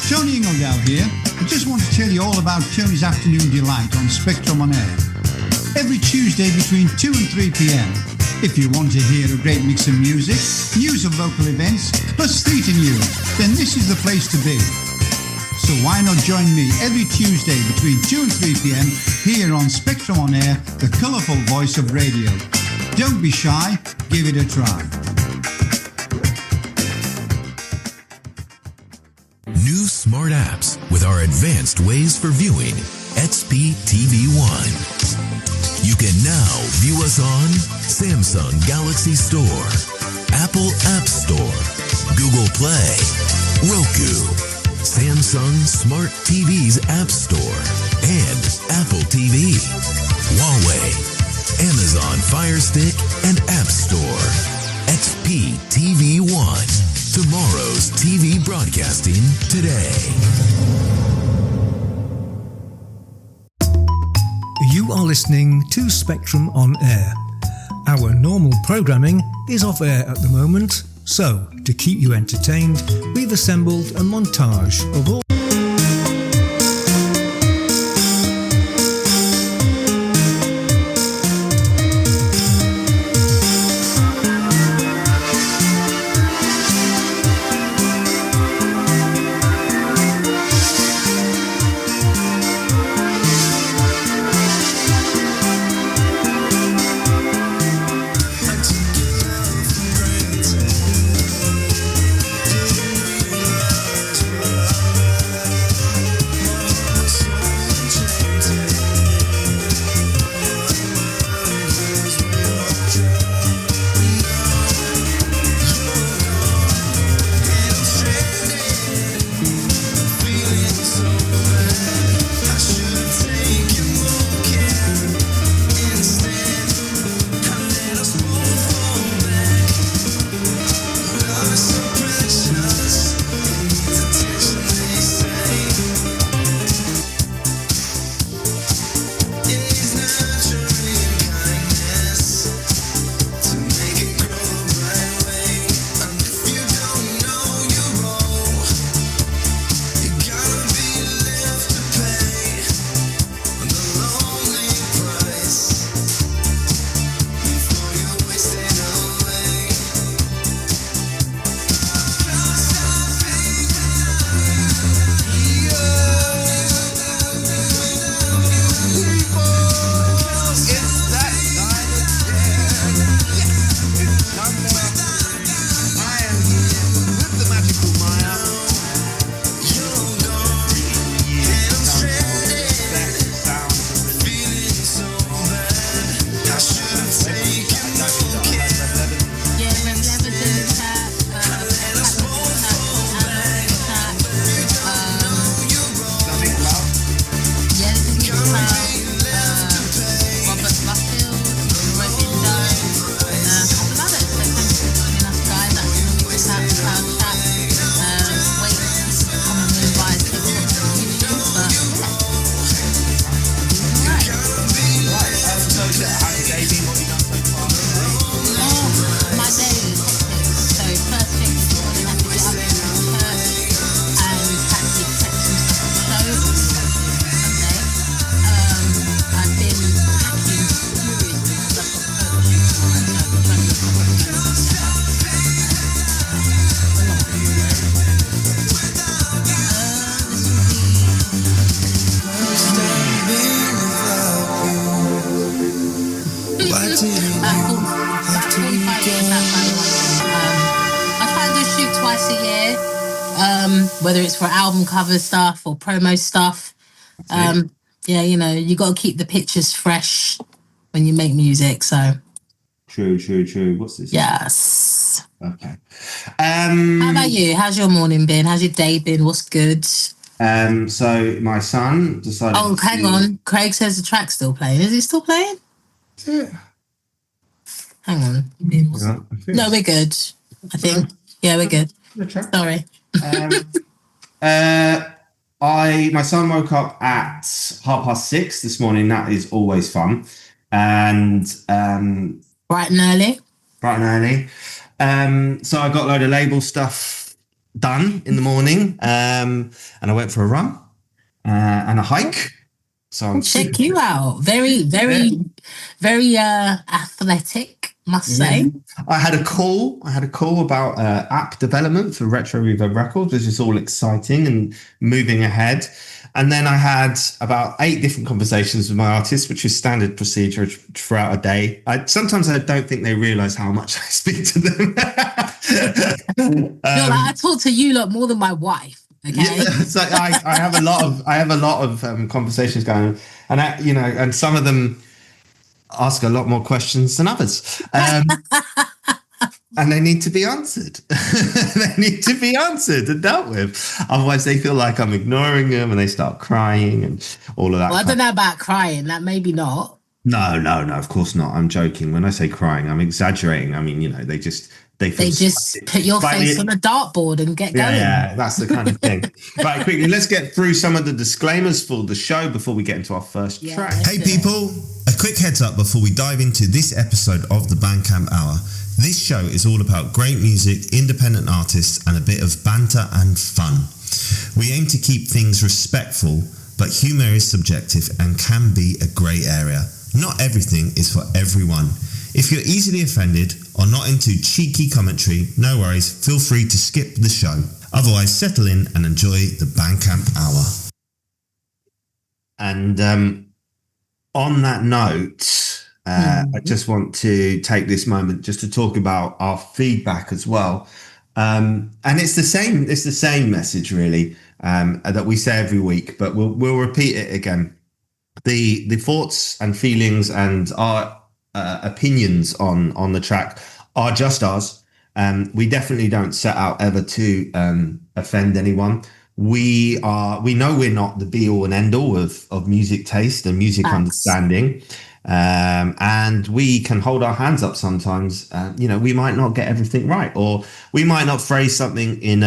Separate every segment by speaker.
Speaker 1: Tony Ingledale here. I just want to tell you all about Tony's Afternoon Delight on Spectrum on Air. Every Tuesday between 2 and 3 p.m. If you want to hear a great mix of music, news of local events, plus theatre news, then this is the place to be. So why not join me every Tuesday between 2 and 3 p.m. here on Spectrum on Air, the colourful voice of radio. Don't be shy, give it a try.
Speaker 2: New smart apps with our advanced ways for viewing. XP TV One. You can now view us on Samsung Galaxy Store, Apple App Store, Google Play, Roku, Samsung Smart TV's App Store, and Apple TV, Huawei, Amazon Fire Stick, and App Store. XP TV One. Tomorrow's TV broadcasting today.
Speaker 3: You are listening to Spectrum on Air. Our normal programming is off air at the moment, so to keep you entertained, we've assembled a montage of all
Speaker 4: whether it's for album cover stuff or promo stuff. Yeah, you know, you got to keep the pictures fresh when you make music. So
Speaker 5: true. What's this?
Speaker 4: Yes.
Speaker 5: Okay.
Speaker 4: How about you? How's your morning been? How's your day been? What's good?
Speaker 5: So my son decided.
Speaker 4: Oh, hang on. Craig says the track's still playing. Is it still playing?
Speaker 5: Yeah.
Speaker 4: Hang on. No, we're good. I think. Yeah, we're good. Sorry.
Speaker 5: My son woke up at 6:30 this morning. That is always fun, and
Speaker 4: bright and early.
Speaker 5: So I got a load of label stuff done in the morning, and I went for a run and a hike. So I'm
Speaker 4: Check you out. Very, very, very athletic, must say.
Speaker 5: I had a call about app development for RetroWave Records, which is all exciting and moving ahead. And then I had about 8 different conversations with my artists, which is standard procedure throughout a day. Sometimes I don't think they realize how much I speak to them.
Speaker 4: I talk to you lot more than my wife. Okay.
Speaker 5: Yeah, so I have a lot of conversations going on, and and some of them ask a lot more questions than others. And they need to be answered. They need to be answered and dealt with. Otherwise, they feel like I'm ignoring them and they start crying and all of that.
Speaker 4: Well, I don't know about crying. That maybe not.
Speaker 5: No, of course not. I'm joking. When I say crying, I'm exaggerating. I mean, they just
Speaker 4: put your face on a dartboard and get going.
Speaker 5: Yeah, that's the kind of thing. Right, quickly, let's get through some of the disclaimers for the show before we get into our first track.
Speaker 6: Hey people, a quick heads up before we dive into this episode of the BandCamp Hour. This show is all about great music, independent artists, and a bit of banter and fun. We aim to keep things respectful, but humour is subjective and can be a grey area. Not everything is for everyone. If you're easily offended or not into cheeky commentary, no worries, feel free to skip the show. Otherwise, settle in and enjoy the BandCamp Hour.
Speaker 5: And on that note, I just want to take this moment just to talk about our feedback as well. And it's the same message really that we say every week, but we'll repeat it again. The thoughts and feelings and our opinions on the track are just ours. We definitely don't set out ever to offend anyone. We know we're not the be all and end all of music taste and music understanding. And we can hold our hands up sometimes. We might not get everything right, or we might not phrase something in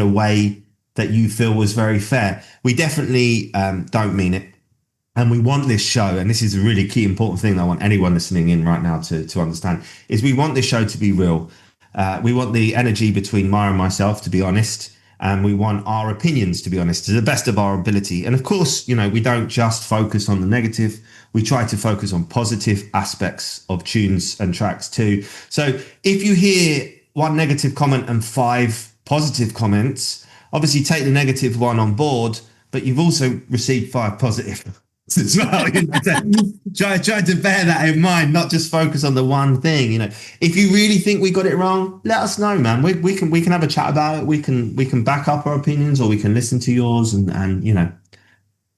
Speaker 5: a way that you feel was very fair. We definitely don't mean it. And we want this show, and this is a really key important thing that I want anyone listening in right now to understand, is we want this show to be real. We want the energy between Maya and myself to be honest, and we want our opinions to be honest to the best of our ability. And of course, we don't just focus on the negative. We try to focus on positive aspects of tunes and tracks too. So if you hear one negative comment and 5 positive comments, obviously take the negative one on board, but you've also received 5 positive as well. Try to bear that in mind, not just focus on the one thing. If you really think we got it wrong, let us know, man. We can have a chat about it. We can back up our opinions, or we can listen to yours, and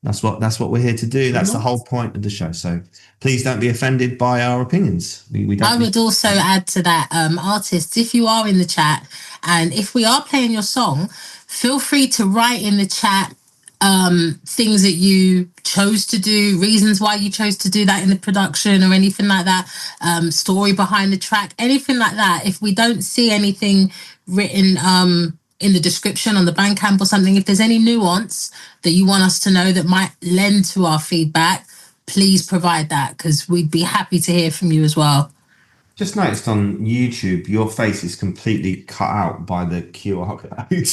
Speaker 5: that's what we're here to do. That's the whole point of the show. So please don't be offended by our opinions.
Speaker 4: I would also add to that, artists, if you are in the chat and if we are playing your song, feel free to write in the chat things that you chose to do, reasons why you chose to do that in the production or anything like that, story behind the track, anything like that. If we don't see anything written in the description on the BandCamp or something, if there's any nuance that you want us to know that might lend to our feedback, please provide that, because we'd be happy to hear from you as well.
Speaker 5: Just noticed on YouTube, your face is completely cut out by the QR code.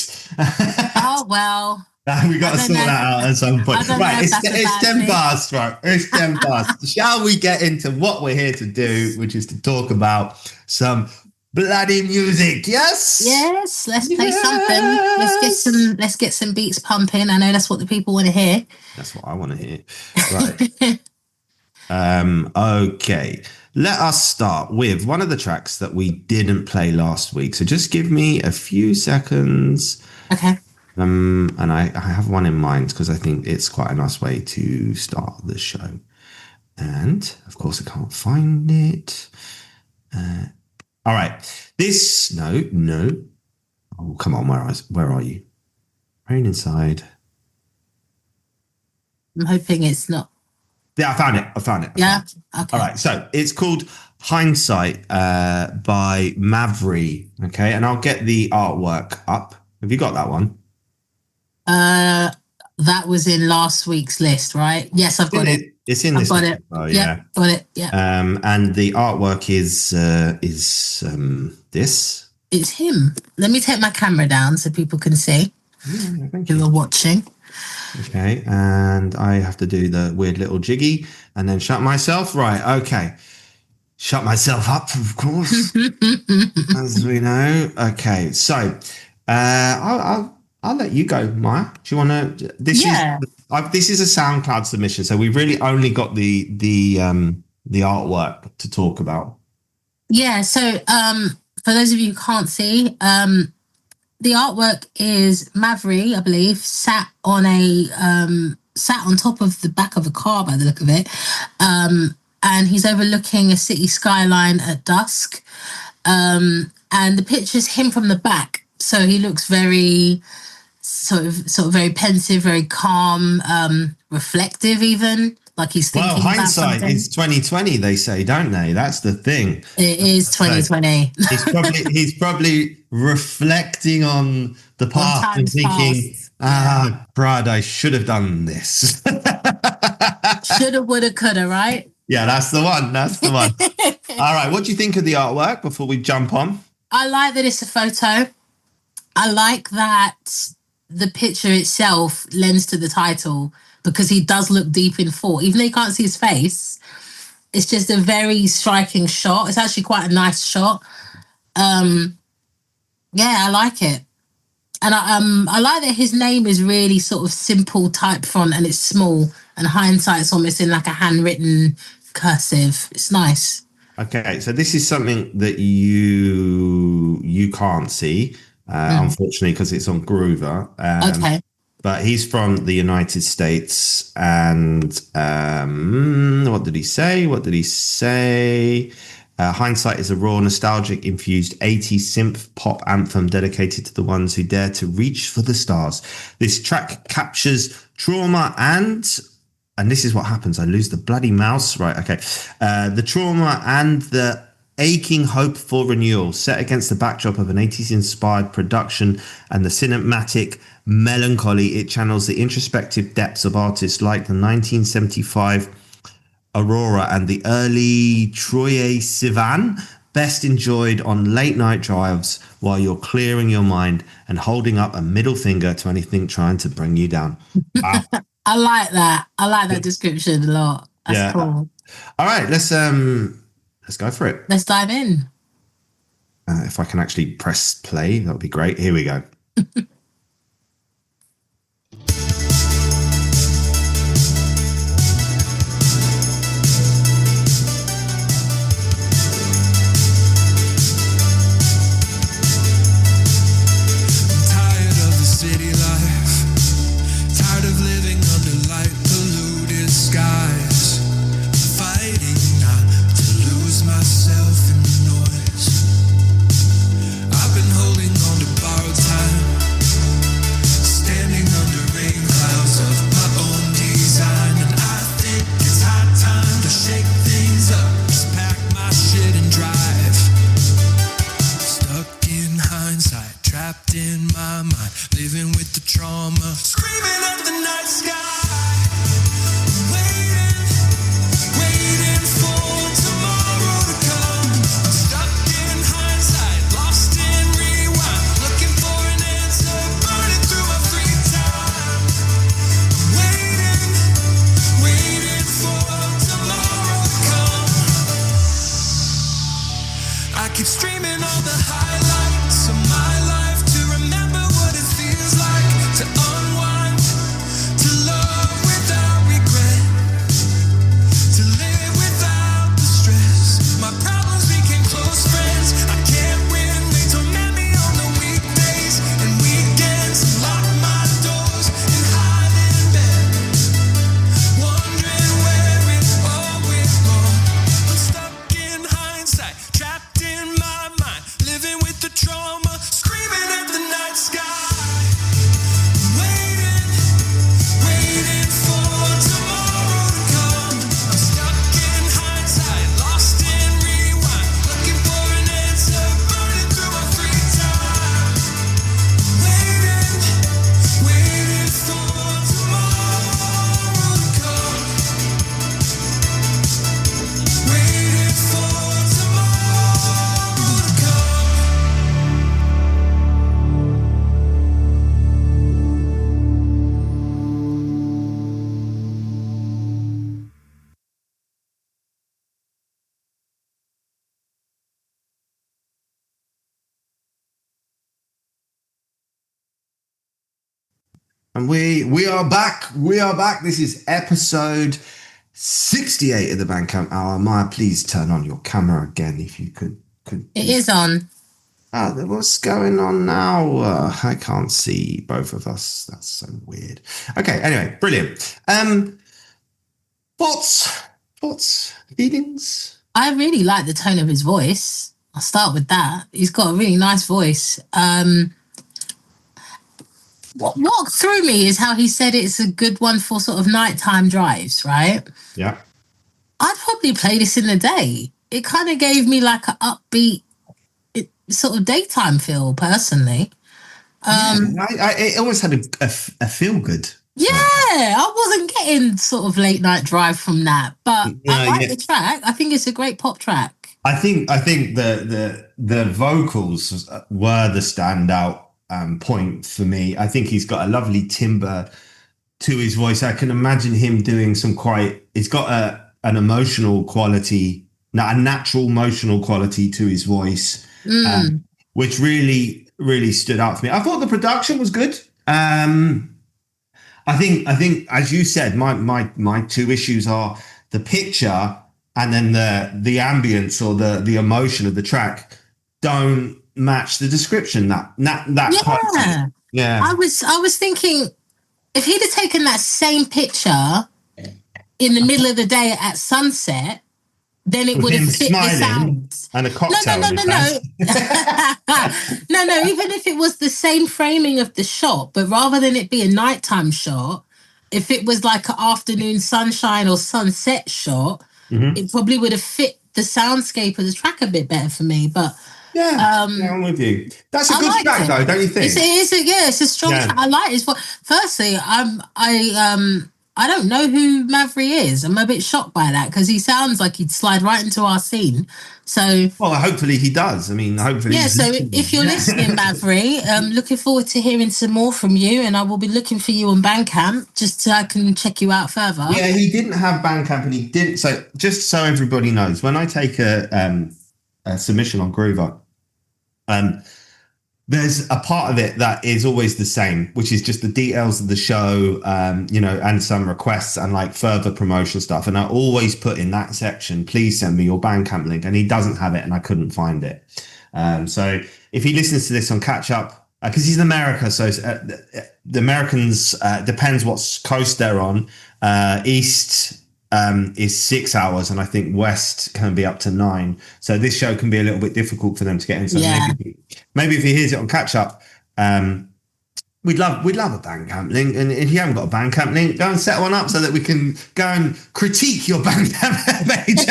Speaker 4: Oh, well.
Speaker 5: We got to sort that out at some point. Right, it's 10 past, right? It's 10 past. Shall we get into what we're here to do, which is to talk about some bloody music? Yes.
Speaker 4: Yes. Let's play something. Let's get some beats pumping. I know that's what the people want to hear.
Speaker 5: That's what I want to hear. Right. Okay. Let us start with one of the tracks that we didn't play last week. So just give me a few seconds.
Speaker 4: Okay.
Speaker 5: And I have one in mind because I think it's quite a nice way to start the show. And of course, I can't find it. All right. No. Oh, come on. Where are you? Rain Inside.
Speaker 4: I'm hoping it's not.
Speaker 5: Yeah, I found it.
Speaker 4: Yeah. Okay.
Speaker 5: All right. So it's called Hindsight by Mavri. Okay. And I'll get the artwork up. Have you got that one?
Speaker 4: That was in last week's list, right? Yes, I've got it.
Speaker 5: It's in this.
Speaker 4: I've got it.
Speaker 5: Oh, yeah.
Speaker 4: Got it. Yeah.
Speaker 5: And the artwork is this.
Speaker 4: It's him. Let me take my camera down so people can see who are watching.
Speaker 5: Okay, and I have to do the weird little jiggy and then shut myself. Right, okay. Shut myself up, of course, as we know. Okay, so I'll let you go, Maya. Do you want to? This is a SoundCloud submission, so we really only got the artwork to talk about. Yeah.
Speaker 4: So for those of you who can't see, the artwork is Mavri, I believe, sat on top of the back of a car by the look of it. And he's overlooking a city skyline at dusk. And the picture's him from the back. So he looks very sort of very pensive, very calm, reflective even. Like he's thinking about
Speaker 5: hindsight
Speaker 4: something.
Speaker 5: is 2020, they say, don't they? That's the thing.
Speaker 4: It is 2020.
Speaker 5: He's probably reflecting on the past and thinking, Brad, I should have done this.
Speaker 4: Shoulda, woulda, coulda, right?
Speaker 5: Yeah, that's the one. All right, what do you think of the artwork before we jump on?
Speaker 4: I like that it's a photo. I like that the picture itself lends to the title because he does look deep in thought. Even though you can't see his face, it's just a very striking shot. It's actually quite a nice shot. I like it. And I like that his name is really sort of simple type font and it's small, and hindsight's almost in like a handwritten cursive. It's nice.
Speaker 5: Okay, so this is something that you can't see, unfortunately, because it's on Groover.
Speaker 4: Okay.
Speaker 5: But he's from the United States, and what did he say? Hindsight is a raw, nostalgic, infused 80s synth pop anthem dedicated to the ones who dare to reach for the stars. This track captures trauma and this is what happens. I lose the bloody mouse. Right, okay. The trauma and the aching hope for renewal set against the backdrop of an 80s-inspired production and the cinematic melancholy. It channels the introspective depths of artists like the 1975 Aurora and the early Troye Sivan, best enjoyed on late night drives while you're clearing your mind and holding up a middle finger to anything trying to bring you down. Wow.
Speaker 4: I like that. I like that description a lot. That's cool.
Speaker 5: All right, let's go for it.
Speaker 4: Let's dive in.
Speaker 5: If I can actually press play, that would be great. Here we go.
Speaker 7: To unwind, to love with
Speaker 5: And we are back. We are back. This is episode 68 of the BandCamp Hour. Maya, please turn on your camera again if you could.
Speaker 4: It is on.
Speaker 5: What's going on now? I can't see both of us. That's so weird. Okay, anyway, brilliant. Thoughts, feelings?
Speaker 4: I really like the tone of his voice. I'll start with that. He's got a really nice voice. What threw me is how he said it's a good one for sort of nighttime drives, right?
Speaker 5: Yeah.
Speaker 4: I'd probably play this in the day. It kind of gave me like an upbeat sort of daytime feel, personally.
Speaker 5: It almost had a feel good.
Speaker 4: Yeah, I wasn't getting sort of late night drive from that, but I like the track. I think it's a great pop track.
Speaker 5: I think the vocals were the standout point for me. I think he's got a lovely timbre to his voice. I can imagine him doing he's got an emotional quality, a natural emotional quality to his voice, which really, really stood out for me. I thought the production was good. I think, as you said, my two issues are the picture and then the ambience or the emotion of the track don't match the description. That yeah.
Speaker 4: I was thinking if he'd have taken that same picture in the middle of the day at sunset, then it would have fit the sound.
Speaker 5: And a cocktail.
Speaker 4: No. No. Even if it was the same framing of the shot, but rather than it be a nighttime shot, if it was like an afternoon sunshine or sunset shot, it probably would have fit the soundscape of the track a bit better for me. But
Speaker 5: I'm with you. That's a good track, though, don't you think?
Speaker 4: It's a strong track. I like it. Firstly, I don't know who Mavri is. I'm a bit shocked by that because he sounds like he'd slide right into our scene. So,
Speaker 5: well, hopefully he does. I mean, hopefully.
Speaker 4: Yeah. So if you're listening, Mavri, looking forward to hearing some more from you, and I will be looking for you on BandCamp just so I can check you out further.
Speaker 5: Yeah, he didn't have BandCamp, and he didn't. So just so everybody knows, when I take a submission on Groover, there's a part of it that is always the same, which is just the details of the show, and some requests and like further promotion stuff. And I always put in that section, please send me your Bandcamp link. And he doesn't have it and I couldn't find it. So if he listens to this on catch up, because he's in America, so the Americans, depends what coast they're on. East is 6 hours, and I think West can be up to 9. So this show can be a little bit difficult for them to get in. So maybe if he hears it on catch up, we'd love a Bandcamp link. And if you haven't got a Bandcamp link, go and set one up so that we can go and critique your Bandcamp page.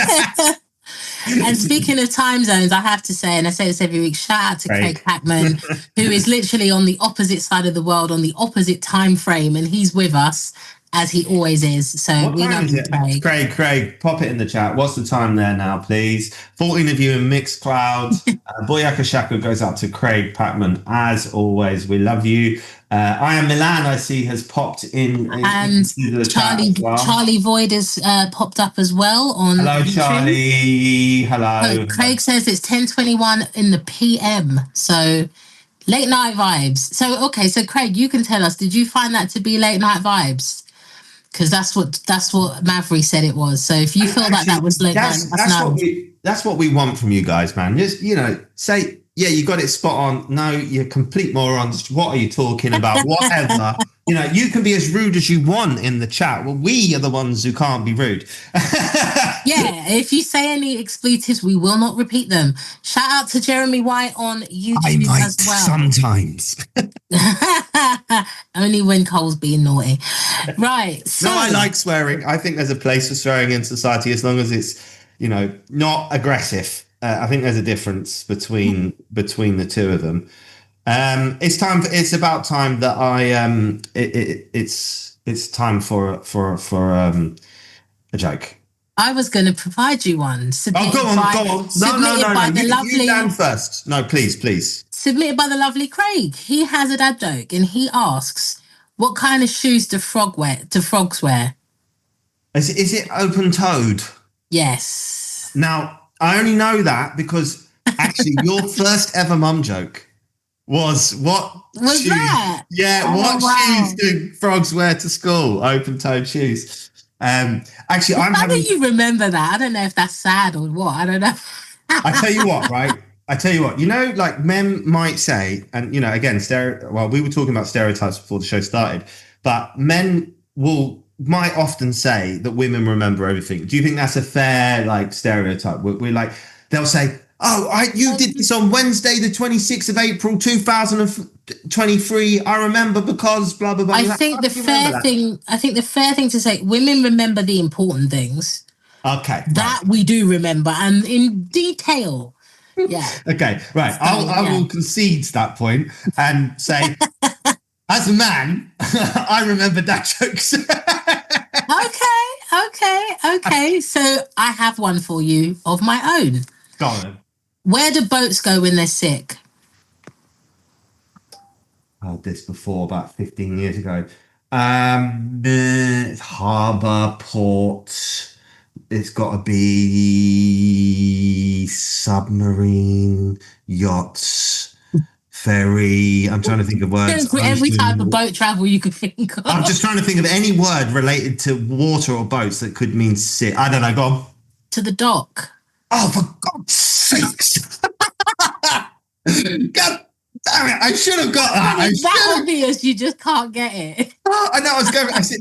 Speaker 4: And speaking of time zones, I have to say, and I say this every week, shout out to Craig Packman, who is literally on the opposite side of the world, on the opposite time frame, and he's with us as he always is. So
Speaker 5: what
Speaker 4: we love you, Craig.
Speaker 5: Craig, pop it in the chat. What's the time there now, please? 14 of you in Mixcloud. Boyaka Shaka goes up to Craig Packman. As always, we love you. I am Milan, I see, has popped in.
Speaker 4: And Charlie Void has popped up as well.
Speaker 5: Hello, Charlie. Hello.
Speaker 4: So Craig says it's 10:21 in the PM. So late night vibes. So, okay, so Craig, you can tell us, did you find that to be late night vibes? Because that's what Mavri said it was. So if you feel that was late night,
Speaker 5: that's what we want from you guys, man. Just, say, yeah, you got it spot on. No, you're complete morons. What are you talking about? Whatever. You can be as rude as you want in the chat. Well, we are the ones who can't be rude.
Speaker 4: Yeah, if you say any expletives, we will not repeat them. Shout out to Jeremy White on YouTube as well.
Speaker 5: Sometimes.
Speaker 4: Only when Cole's being naughty. Right. So,
Speaker 5: no, I like swearing. I think there's a place for swearing in society as long as it's, not aggressive. I think there's a difference between the two of them. It's about time that it's time for a joke.
Speaker 4: I was going to provide you one.
Speaker 5: Go on. No. You Dan first. No, please.
Speaker 4: Submitted by the lovely Craig. He has a dad joke, and he asks, "What kind of shoes do frogs wear?"
Speaker 5: Is it open-toed?
Speaker 4: Yes.
Speaker 5: Now, I only know that because actually your first ever mum joke was what
Speaker 4: Was
Speaker 5: shoes?
Speaker 4: that?
Speaker 5: Yeah,
Speaker 4: Oh,
Speaker 5: what
Speaker 4: wow.
Speaker 5: shoes do frogs wear to school? Open-toed shoes. Actually, I'm
Speaker 4: How do
Speaker 5: having.
Speaker 4: you remember that? I don't know if that's sad or what. I don't know.
Speaker 5: I tell you what, right? I tell you what. You know, like men might say, and you know, again, well, we were talking about stereotypes before the show started, but men might often say that women remember everything. Do you think that's a fair like stereotype? We're like, they'll say, "Oh, you did this on Wednesday, the 26th of April, 2023. I remember because blah blah blah."
Speaker 4: I think the fair thing to say, women remember the important things.
Speaker 5: Okay,
Speaker 4: That we do remember, and in detail. Yeah.
Speaker 5: Okay, right. I will concede that point and say, as a man, I remember dad jokes.
Speaker 4: Okay. So I have one for you of my own.
Speaker 5: Go on then.
Speaker 4: Where do boats go when they're sick?
Speaker 5: I heard this before about 15 years ago. Harbour, port. It's got to be submarine, yachts, ferry. I'm trying to think of words.
Speaker 4: Every type of boat travel you could think of.
Speaker 5: I'm just trying to think of any word related to water or boats that could mean sick. I don't know. Go on.
Speaker 4: To the dock.
Speaker 5: Oh, for God's sakes. God damn it. I should have got that.
Speaker 4: It's that obvious, you just can't get it.
Speaker 5: I know. I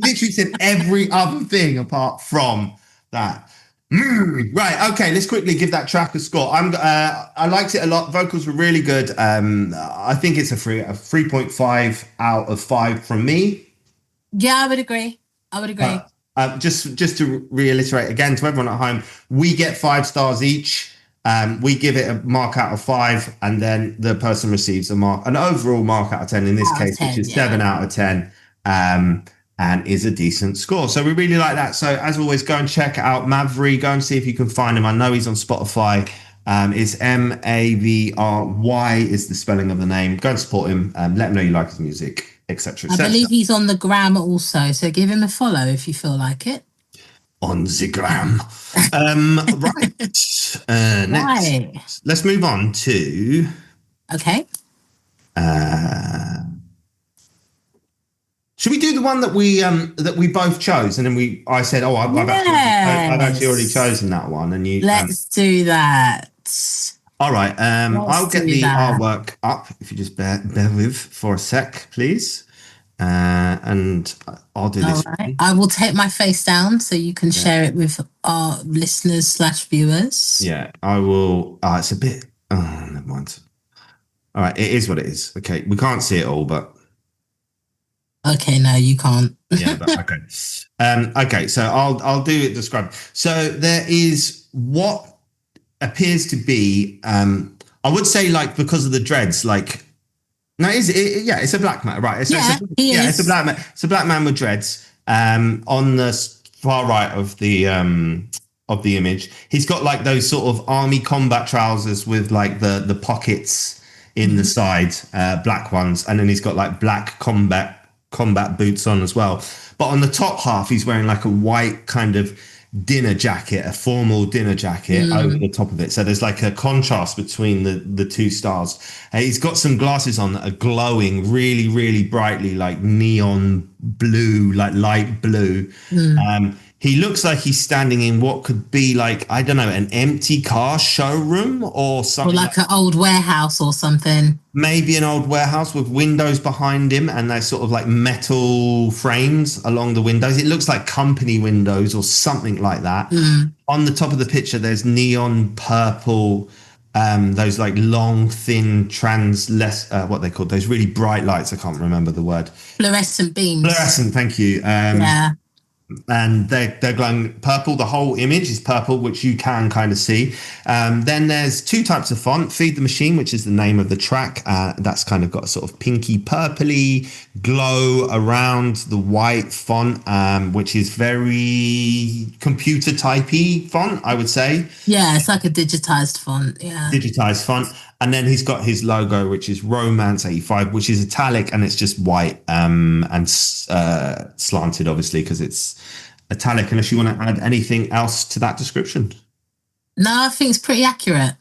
Speaker 5: literally said every other thing apart from that. Right. Okay. Let's quickly give that track a score. I liked it a lot. Vocals were really good. I think it's a 3.5 out of 5 from me.
Speaker 4: Yeah, I would agree.
Speaker 5: Just to reiterate again to everyone at home, we get 5 stars each. We give it a mark out of 5, and then the person receives an overall mark out of 10 in this case, 10, which is 7 out of 10. And is a decent score. So we really like that. So as always, go and check out Mavry. Go and see if you can find him. I know he's on Spotify. It's Mavry is the spelling of the name. Go and support him. Let him know you like his music, etc.
Speaker 4: I believe he's on the gram also. So give him a follow if you feel like it.
Speaker 5: On the gram. Right. Next.
Speaker 4: Right.
Speaker 5: Let's move on to...
Speaker 4: Okay.
Speaker 5: Should we do the one that we both chose, and then I said, "Oh, I've actually already chosen that one," and you.
Speaker 4: Let's do that.
Speaker 5: All right. I'll get the artwork up if you just bear with for a sec, please, and I'll do this.
Speaker 4: All right. I will take my face down so you can share it with our listeners/viewers.
Speaker 5: Yeah, I will. It's a bit. Oh, never mind. All right, it is what it is. Okay, we can't see it all, but.
Speaker 4: Okay, no, you can't.
Speaker 5: Yeah, but okay. Okay, so I'll do it described. So there is what appears to be, I would say, like, because of the dreads, like, no, it's a black man, right? It's a black man. It's a black man with dreads. On the far right of the image, he's got like those sort of army combat trousers with like the pockets in the side, black ones, and then he's got like black combat boots on as well. But on the top half, he's wearing like a white kind of dinner jacket, a formal dinner jacket over the top of it. So there's like a contrast between the two stars. He's got some glasses on that are glowing really, really brightly, like neon blue, like light blue. He looks like he's standing in what could be like, I don't know, an empty car showroom or something.
Speaker 4: Or like an old warehouse or something.
Speaker 5: Maybe an old warehouse with windows behind him, and there's sort of like metal frames along the windows. It looks like company windows or something like that. On the top of the picture, there's neon purple, those like long, thin, what they called, those really bright lights. I can't remember the word.
Speaker 4: Fluorescent beams.
Speaker 5: Fluorescent, thank you.
Speaker 4: Yeah.
Speaker 5: And they're glowing purple. The whole image is purple, which you can kind of see. Then there's 2 types of font. Feed the Machine, which is the name of the track. That's kind of got a sort of pinky purpley glow around the white font, which is very computer typey font, I would say.
Speaker 4: Yeah, it's like a digitized font. Yeah.
Speaker 5: Digitized font. And then he's got his logo, which is Romance 85, which is italic, and it's just white and slanted, obviously, because it's italic. Unless you want to add anything else to that description.
Speaker 4: No, I think it's pretty accurate.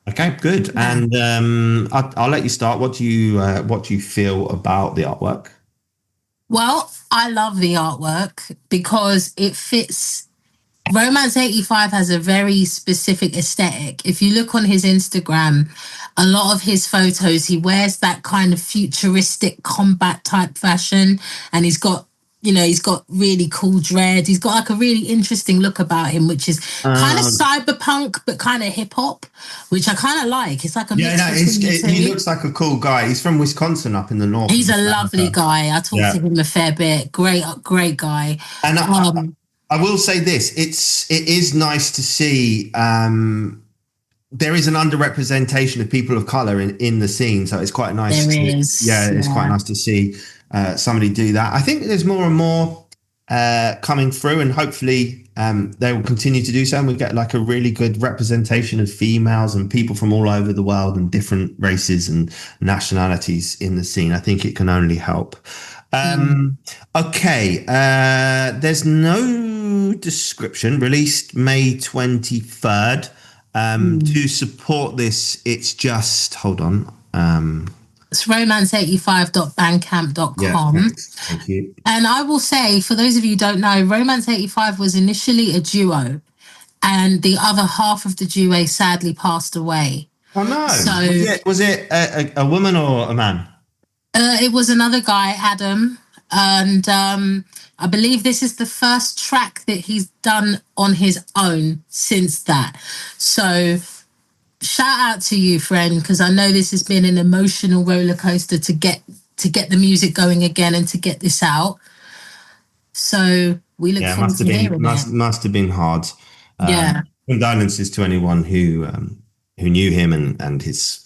Speaker 5: Okay, good.
Speaker 4: Yeah.
Speaker 5: And I'll let you start. What do you feel about the artwork?
Speaker 4: Well, I love the artwork because it fits. Romance 85 has a very specific aesthetic. If you look on his Instagram, a lot of his photos, he wears that kind of futuristic combat type fashion, and he's got really cool dread. He's got like a really interesting look about him, which is kind of cyberpunk, but kind of hip hop, which I kind of like. It's like a mix between the two.
Speaker 5: He looks like a cool guy. He's from Wisconsin, up in the north.
Speaker 4: He's a lovely guy. I talked to him a fair bit. Great guy.
Speaker 5: And I will say this: it is nice to see. There is an underrepresentation of people of color in the scene, so it's quite nice. It's quite nice to see somebody do that. I think there's more and more coming through, and hopefully they will continue to do so, and we get like a really good representation of females and people from all over the world and different races and nationalities in the scene. I think it can only help. Okay, there's no description. Released May 23rd. To support this, it's just, hold on.
Speaker 4: It's romance85.bandcamp.com.
Speaker 5: Yeah, thank you.
Speaker 4: And I will say, for those of you who don't know, Romance 85 was initially a duo, and the other half of the duo sadly passed away.
Speaker 5: Oh no!
Speaker 4: So,
Speaker 5: was it a woman or a man?
Speaker 4: It was another guy, Adam, and I believe this is the first track that he's done on his own since that. So shout out to you, friend, because I know this has been an emotional roller coaster to get the music going again and to get this out. So we look forward to hearing it.
Speaker 5: Must have been hard. Condolences to anyone who knew him and his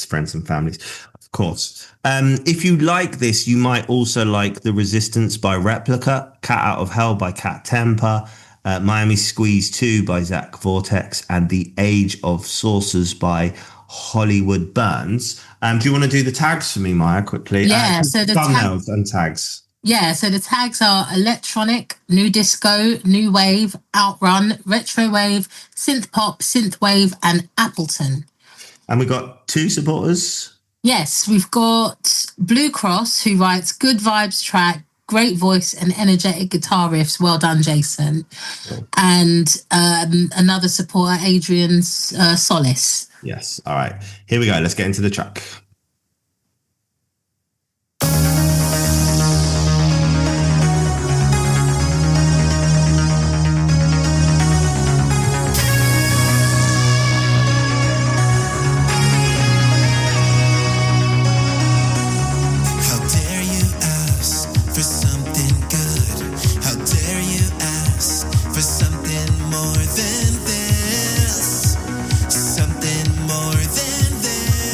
Speaker 5: friends and families, of course. If you like this, you might also like The Resistance by Replica, Cat Out of Hell by Cat Temper, Miami Squeeze 2 by Zach Vortex, and The Age of Saucers by Hollywood Burns. Do you want to do the tags for me, Maya, quickly?
Speaker 4: Yeah, so the
Speaker 5: thumbnails and tags.
Speaker 4: Yeah, so the tags are electronic, new disco, new wave, outrun, retrowave, synth pop, synthwave, and Appleton.
Speaker 5: And we got 2 supporters.
Speaker 4: Yes, we've got Blue Cross, who writes good vibes track, great voice and energetic guitar riffs. Well done, Jason. Cool. And another supporter, Adrian Solis.
Speaker 5: Yes. All right. Here we go. Let's get into the track.
Speaker 7: Something more than this.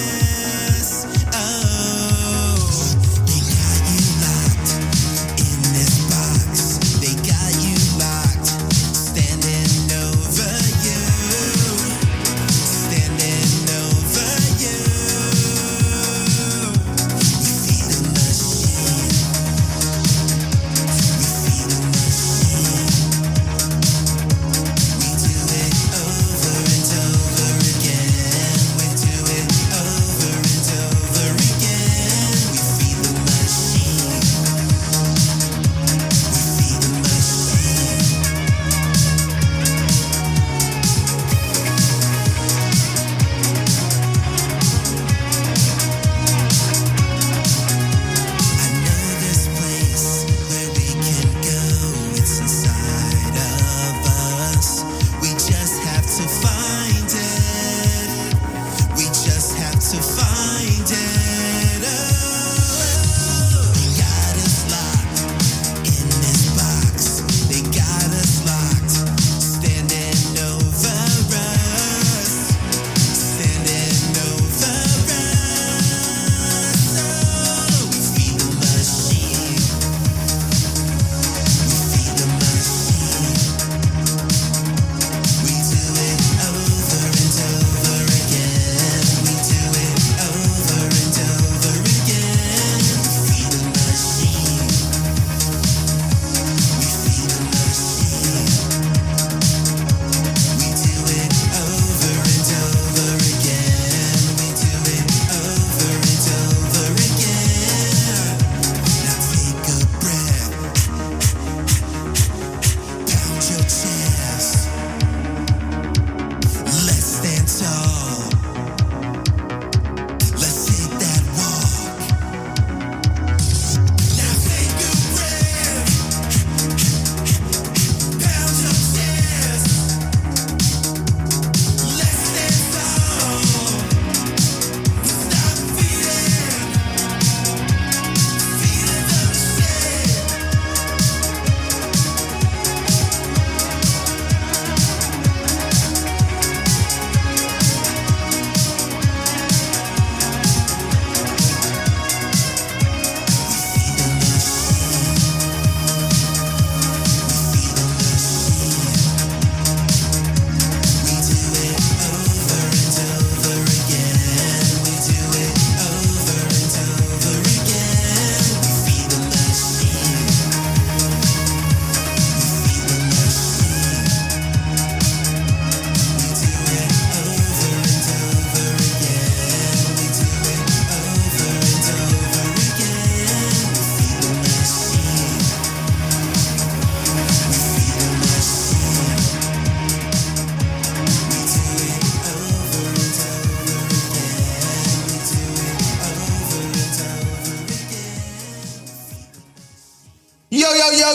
Speaker 5: Yo.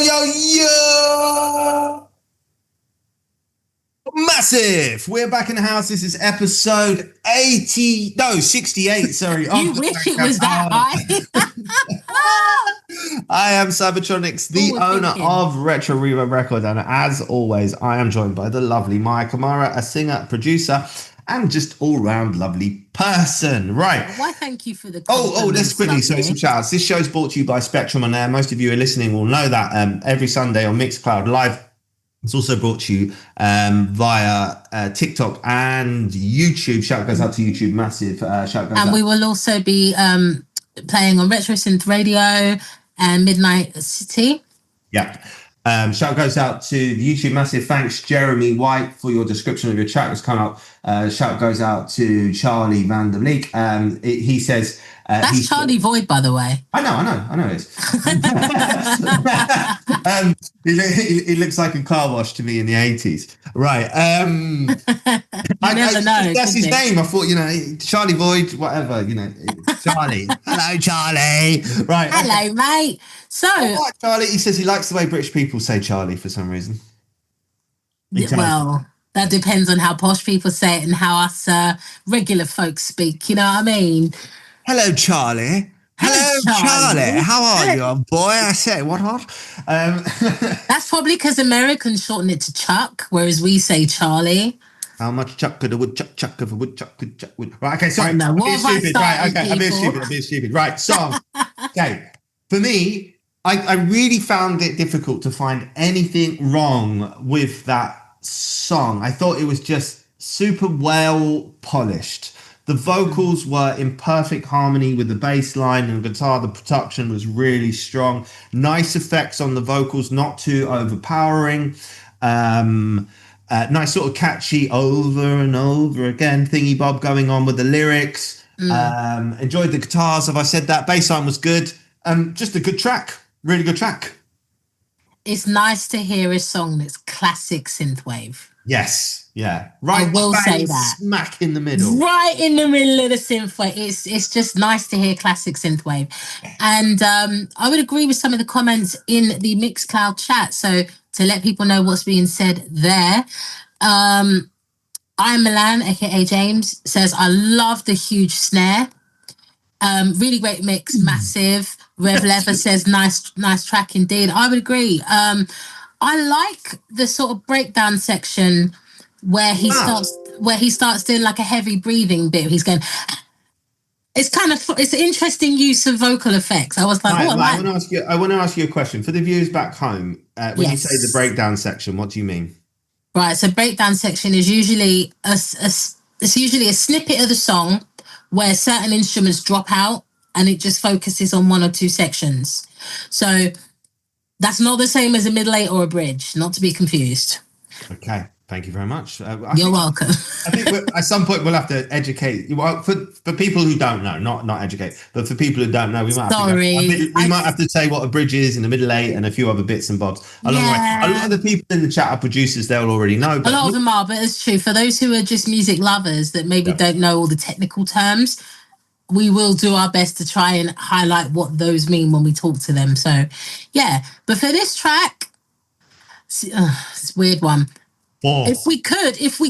Speaker 5: Massive. We're back in the house. This is episode 68. Sorry.
Speaker 4: You wish it was that high.
Speaker 5: I am Cybertronics, the owner of RetroSynth Record, and as always, I am joined by the lovely Maya Kamara, a singer, producer, and just all-round lovely person. Right.
Speaker 4: Why? Thank you for the.
Speaker 5: Let's quickly. So some shout-outs. This show is brought to you by Spectrum on Air. Most of you who are listening will know that every Sunday on Mixcloud Live. It's also brought to you via TikTok and YouTube. Shout goes out to YouTube, massive shout goes out.
Speaker 4: And we will also be playing on RetroSynth Radio and Midnight City.
Speaker 5: Yeah. Shout goes out to the YouTube, massive thanks, Jeremy White, for your description of your track that's come up. Shout goes out to Charlie Van der Leek. He says...
Speaker 4: that's Charlie Void, by the way.
Speaker 5: I know it is. He looks like a car wash to me in the 80s. Right.
Speaker 4: Never know.
Speaker 5: That's his name. I thought, Charlie Void, whatever, Charlie. Hello, Charlie. Right.
Speaker 4: Hello, mate. So.
Speaker 5: Oh, Charlie, he says he likes the way British people say Charlie for some reason.
Speaker 4: Well, that depends on how posh people say it and how us regular folks speak. You know what I mean?
Speaker 5: Hello, Charlie. Hello, Charlie. How are you, boy? I say, what?
Speaker 4: That's probably because Americans shorten it to Chuck, whereas we say Charlie.
Speaker 5: How much chuck could a woodchuck chuck if a woodchuck could chuck wood? Right, okay, sorry.
Speaker 4: No,
Speaker 5: I'm being stupid. Right, okay, I'm being stupid. Right, song. Okay, for me, I really found it difficult to find anything wrong with that song. I thought it was just super well polished. The vocals were in perfect harmony with the bass line and guitar. The production was really strong. Nice effects on the vocals, not too overpowering. Nice sort of catchy over and over again thingy bob going on with the lyrics. Enjoyed the guitars. Have I said that? Bass line was good. Just a good track. Really good track.
Speaker 4: It's nice to hear a song that's classic synthwave.
Speaker 5: Yes. Yeah, right.
Speaker 4: I will say that.
Speaker 5: Smack in the middle.
Speaker 4: Right in the middle of the synthwave. It's just nice to hear classic synthwave. And I would agree with some of the comments in the Mixcloud chat. So to let people know what's being said there, I'm Milan, aka James, says, I love the huge snare. Really great mix, massive. Rev Lever says, nice track indeed. I would agree. I like the sort of breakdown section where he starts doing like a heavy breathing bit. He's going. It's an interesting use of vocal effects. I was like,
Speaker 5: I want to ask you a question for the viewers back home. When you say the breakdown section, what do you mean?
Speaker 4: Right. So breakdown section is usually it's usually a snippet of the song where certain instruments drop out and it just focuses on one or two sections. So that's not the same as a middle eight or a bridge, not to be confused.
Speaker 5: Okay. Thank you very much.
Speaker 4: You're welcome.
Speaker 5: I think at some point we'll have to educate. Well, for people who don't know, not educate, but for people who don't know, we might have to say what a bridge is and a middle eight and a few other bits and bobs along the way. A lot of the people in the chat are producers; they'll already know.
Speaker 4: But a lot of them are, but it's true. For those who are just music lovers that maybe don't know all the technical terms, we will do our best to try and highlight what those mean when we talk to them. So, yeah. But for this track, it's a weird one. If we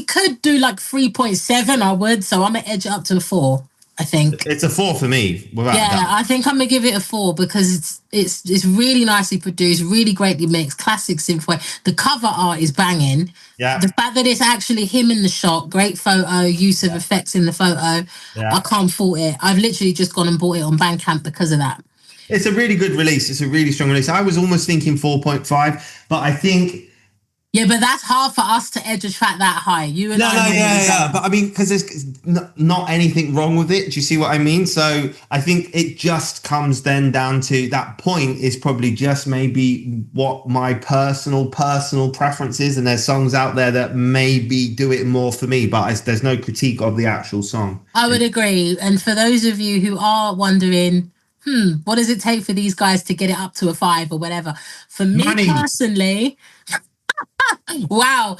Speaker 4: could do like 3.7, I would. So I'm gonna edge it up to a 4. I think
Speaker 5: it's a 4 for me.
Speaker 4: I think I'm gonna give it a 4 because it's really nicely produced, really greatly mixed, classic synthwave. The cover art is banging.
Speaker 5: Yeah.
Speaker 4: The fact that it's actually him in the shot, great photo, use of effects in the photo. Yeah. I can't fault it. I've literally just gone and bought it on BandCamp because of that.
Speaker 5: It's a really good release. It's a really strong release. I was almost thinking 4.5, but I think.
Speaker 4: Yeah, but that's hard for us to edge a track that high. You and
Speaker 5: I. But I mean, because there's not anything wrong with it. Do you see what I mean? So I think it just comes then down to that point is probably just maybe what my personal preference is. And there's songs out there that maybe do it more for me, but there's no critique of the actual song.
Speaker 4: I would agree. And for those of you who are wondering, what does it take for these guys to get it up to a 5 or whatever? For me personally... Wow.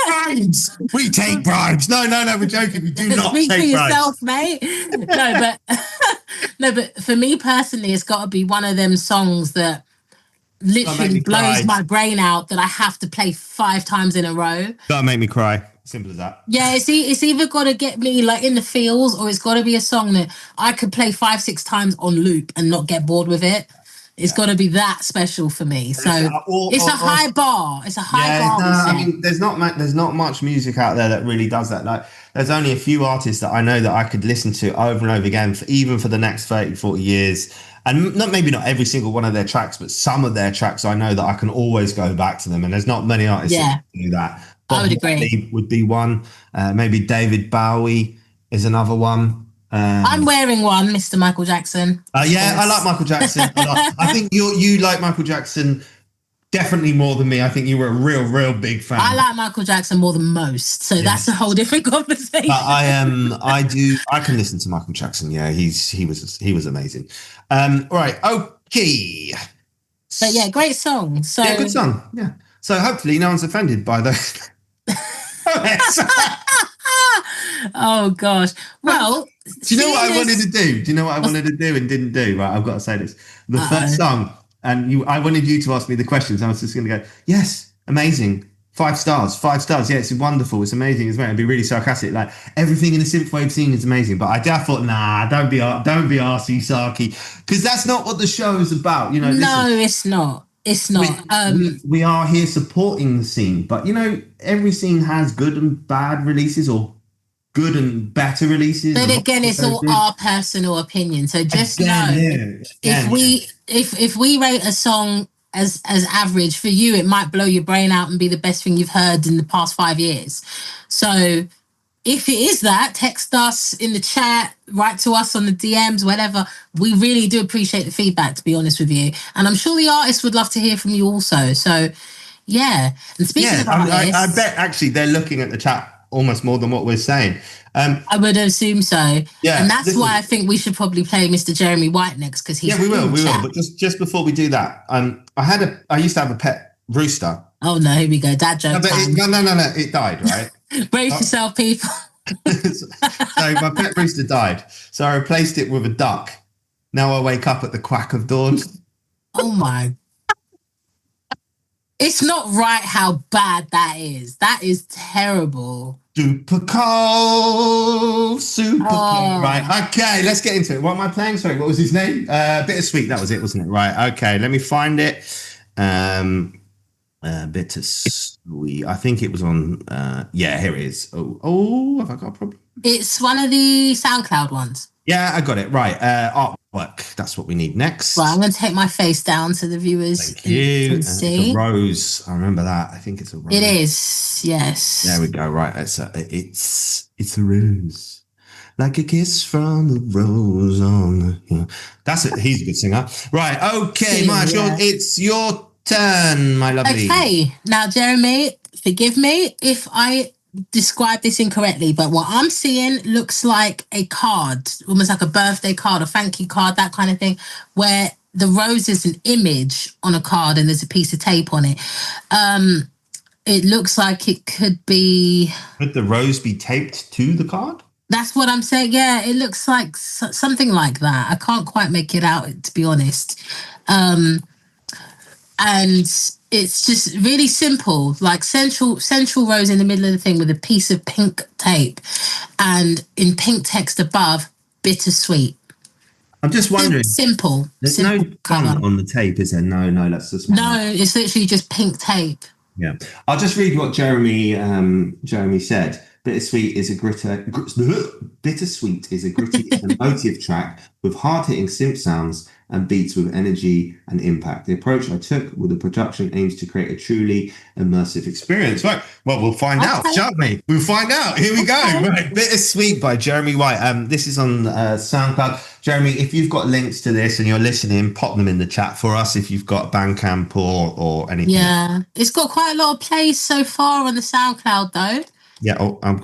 Speaker 5: Bribes. We take bribes. No, we're joking. We do not
Speaker 4: Speak
Speaker 5: take
Speaker 4: for
Speaker 5: bribes.
Speaker 4: yourself, mate. No, but for me personally, it's got to be one of them songs that literally blows
Speaker 5: cry.
Speaker 4: my brain out that I have to play 5 times in a row.
Speaker 5: Gotta make me cry. Simple as that.
Speaker 4: Yeah, it's either got to get me like in the feels, or it's got to be a song that I could play 5-6 times on loop and not get bored with it. It's got to be that special for me. So it's a high bar. It's a high bar.
Speaker 5: I mean, there's not much music out there that really does that. Like, there's only a few artists that I know that I could listen to over and over again, even for the next 30, 40 years. And maybe not every single one of their tracks, but some of their tracks I know that I can always go back to them. And there's not many artists that do that.
Speaker 4: I would agree.
Speaker 5: Would be one. Maybe David Bowie is another one.
Speaker 4: I'm wearing one, Mr. Michael Jackson.
Speaker 5: Yeah, I like Michael Jackson a lot. I think you like Michael Jackson definitely more than me. I think you were a real big fan.
Speaker 4: I like Michael Jackson more than most, so that's a whole different conversation.
Speaker 5: I can listen to Michael Jackson. Yeah, he was amazing. Right, okay.
Speaker 4: But yeah, great song. So
Speaker 5: yeah, good song. Yeah. So hopefully no one's offended by those.
Speaker 4: Oh gosh. Well,
Speaker 5: do you know what I wanted to do? Do you know what I wanted to do and didn't do? Right, I've got to say this. The first song, and I wanted you to ask me the questions. I was just going to go, yes, amazing, 5 stars. Yeah, it's wonderful, it's amazing. It's It'd be really sarcastic, like everything in the synthwave scene is amazing. But I thought, nah, don't be arsey sarky, because that's not what the show is about. You know,
Speaker 4: no, it's not. It's not.
Speaker 5: We are here supporting the scene, but you know, every scene has good and bad releases, or good and better releases.
Speaker 4: But again, it's all our personal opinion. So just know, if we rate a song as average, for you, it might blow your brain out and be the best thing you've heard in the past 5 years. So if it is that, text us in the chat, write to us on the DMs, whatever. We really do appreciate the feedback, to be honest with you. And I'm sure the artists would love to hear from you also. So, yeah. And speaking of artists...
Speaker 5: I bet actually they're looking at the chat almost more than what we're saying.
Speaker 4: I would assume so.
Speaker 5: Yeah.
Speaker 4: And that's why I think we should probably play Mr. Jeremy White next, because he's
Speaker 5: we will. But just before we do that, I used to have a pet rooster.
Speaker 4: Oh, no, here we go. Dad joke.
Speaker 5: No. It died, right?
Speaker 4: Brace yourself, people.
Speaker 5: So my pet rooster died. So I replaced it with a duck. Now I wake up at the quack of dawn.
Speaker 4: Oh my. It's not right how bad that is. That is terrible.
Speaker 5: Super cold. Right. Okay, let's get into it. What am I playing? Sorry, what was his name? Bittersweet. That was it, wasn't it? Right. Okay, let me find it. Bittersweet. I think it was on. Yeah, here it is. Oh, have I got a problem?
Speaker 4: It's one of the SoundCloud ones.
Speaker 5: Yeah, I got it. Right. Artwork. That's what we need next.
Speaker 4: Well, I'm going to take my face down so the viewers
Speaker 5: Thank you.
Speaker 4: can see.
Speaker 5: It's a rose. I remember that. I think it's a rose.
Speaker 4: It is. Yes.
Speaker 5: There we go. Right. It's a rose. Like a kiss from the rose on the... Yeah. That's it. He's a good singer. Right. Okay, Marshall. Yeah. It's your turn, my lovely.
Speaker 4: Okay. Now, Jeremy, forgive me if I describe this incorrectly, but what I'm seeing looks like a card, almost like a birthday card, a thank you card, that kind of thing, where the rose is an image on a card and there's a piece of tape on it. It looks like it could be...
Speaker 5: Could the rose be taped to the card?
Speaker 4: That's what I'm saying. Yeah, it looks like something like that. I can't quite make it out, to be honest. And it's just really simple, like central rose in the middle of the thing with a piece of pink tape, and in pink text above, bittersweet.
Speaker 5: I'm just wondering.
Speaker 4: Simple.
Speaker 5: There's
Speaker 4: simple
Speaker 5: no font on the tape, is there? No, that's just
Speaker 4: no. It's literally just pink tape.
Speaker 5: Yeah, I'll just read what Jeremy said. Bittersweet is a gritty emotive track with hard-hitting synth sounds and beats with energy and impact. The approach I took with the production aims to create a truly immersive experience. Right. Well, we'll find out, shan't we? We'll find out. Here we go. Right. Bittersweet by Jeremy White. This is on SoundCloud. Jeremy, if you've got links to this and you're listening, pop them in the chat for us if you've got BandCamp or anything.
Speaker 4: Yeah. It's got quite a lot of plays so far on the SoundCloud, though.
Speaker 5: Yeah,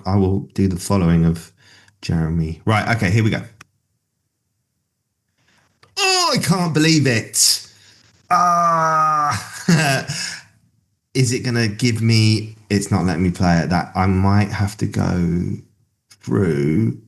Speaker 5: I will do the following of Jeremy. Right, okay, here we go. Oh, I can't believe it. Is it going to give me... It's not letting me play it. That I might have to go through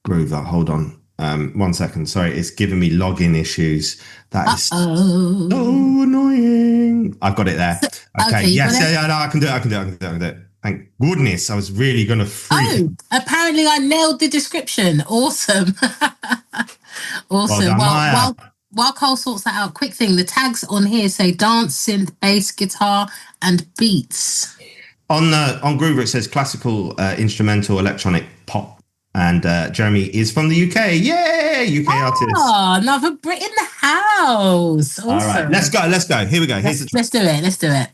Speaker 5: Groover. Hold on. 1 second. Sorry, it's giving me login issues. That is so
Speaker 4: Uh-oh.
Speaker 5: annoying. I've got it there. Okay.
Speaker 4: you
Speaker 5: Yes.
Speaker 4: got it?
Speaker 5: Yeah. No, I can do it. Thank goodness. I was really gonna freak.
Speaker 4: Oh, apparently I nailed the description. Awesome. Awesome.
Speaker 5: Well done, Maya.
Speaker 4: While Cole sorts that out, quick thing. The tags on here say dance, synth, bass, guitar, and beats.
Speaker 5: On Groover it says classical, instrumental, electronic, pop, and Jeremy is from the UK. Yay, UK artist.
Speaker 4: Oh, another Brit in the house. Awesome.
Speaker 5: All right, let's go. Here we go.
Speaker 4: Let's do it.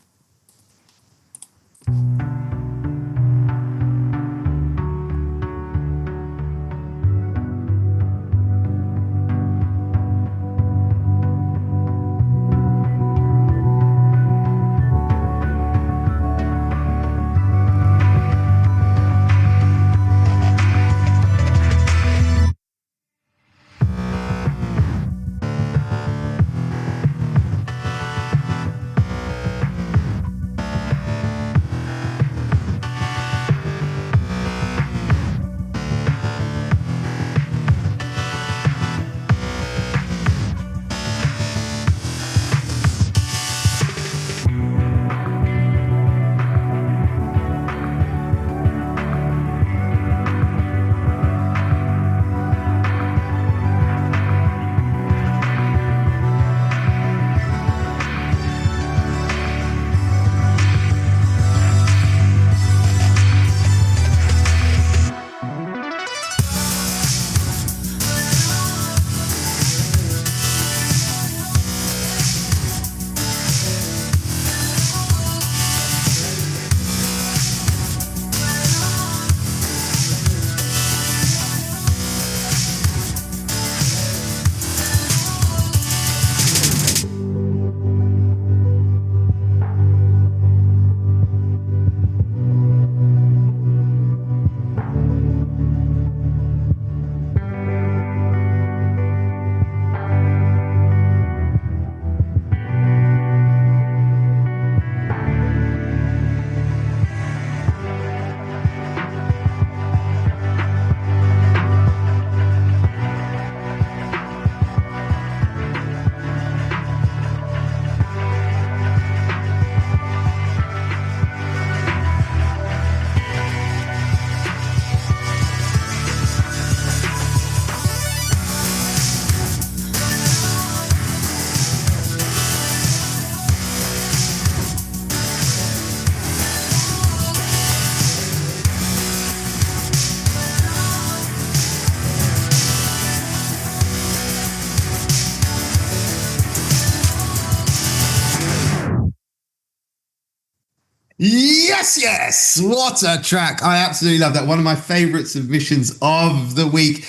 Speaker 5: Yes. What a track. I absolutely love that. One of my favorite submissions of the week.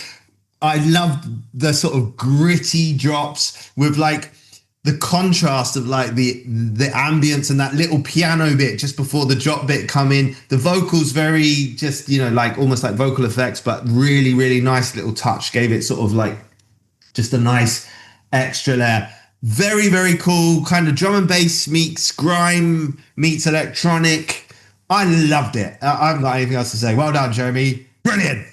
Speaker 5: I love the sort of gritty drops with like the contrast of like the ambience and that little piano bit just before the drop bit come in. The vocals very just, like almost like vocal effects, but really, really nice little touch. Gave it sort of like just a nice extra layer. Very, very cool. Kind of drum and bass meets grime meets electronic. I loved it. I haven't got anything else to say. Well done, Jeremy. Brilliant.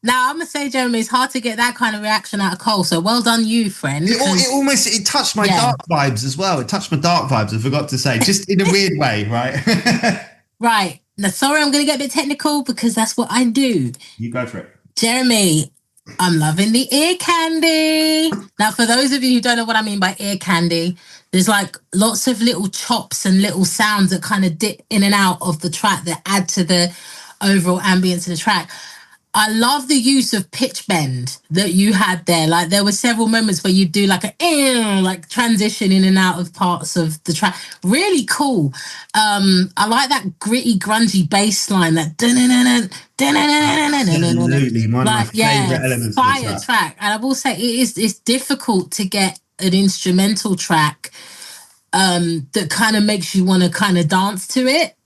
Speaker 4: Now, I'm going to say, Jeremy, it's hard to get that kind of reaction out of Cole. So well done you, friend.
Speaker 5: It touched my dark vibes as well. It touched my dark vibes, I forgot to say. Just in a weird way, right?
Speaker 4: Right. Now, sorry, I'm going to get a bit technical because that's what I do.
Speaker 5: You go for it.
Speaker 4: Jeremy, I'm loving the ear candy. Now, for those of you who don't know what I mean by ear candy, there's like lots of little chops and little sounds that kind of dip in and out of the track that add to the overall ambience of the track. I love the use of pitch bend that you had there. Like there were several moments where you do like a like transition in and out of parts of the track. Really cool. I like that gritty, grungy bass line. That
Speaker 5: absolutely one of my favorite elements.
Speaker 4: Fire track. And I will say it's difficult to get an instrumental track that kind of makes you want to kind of dance to it.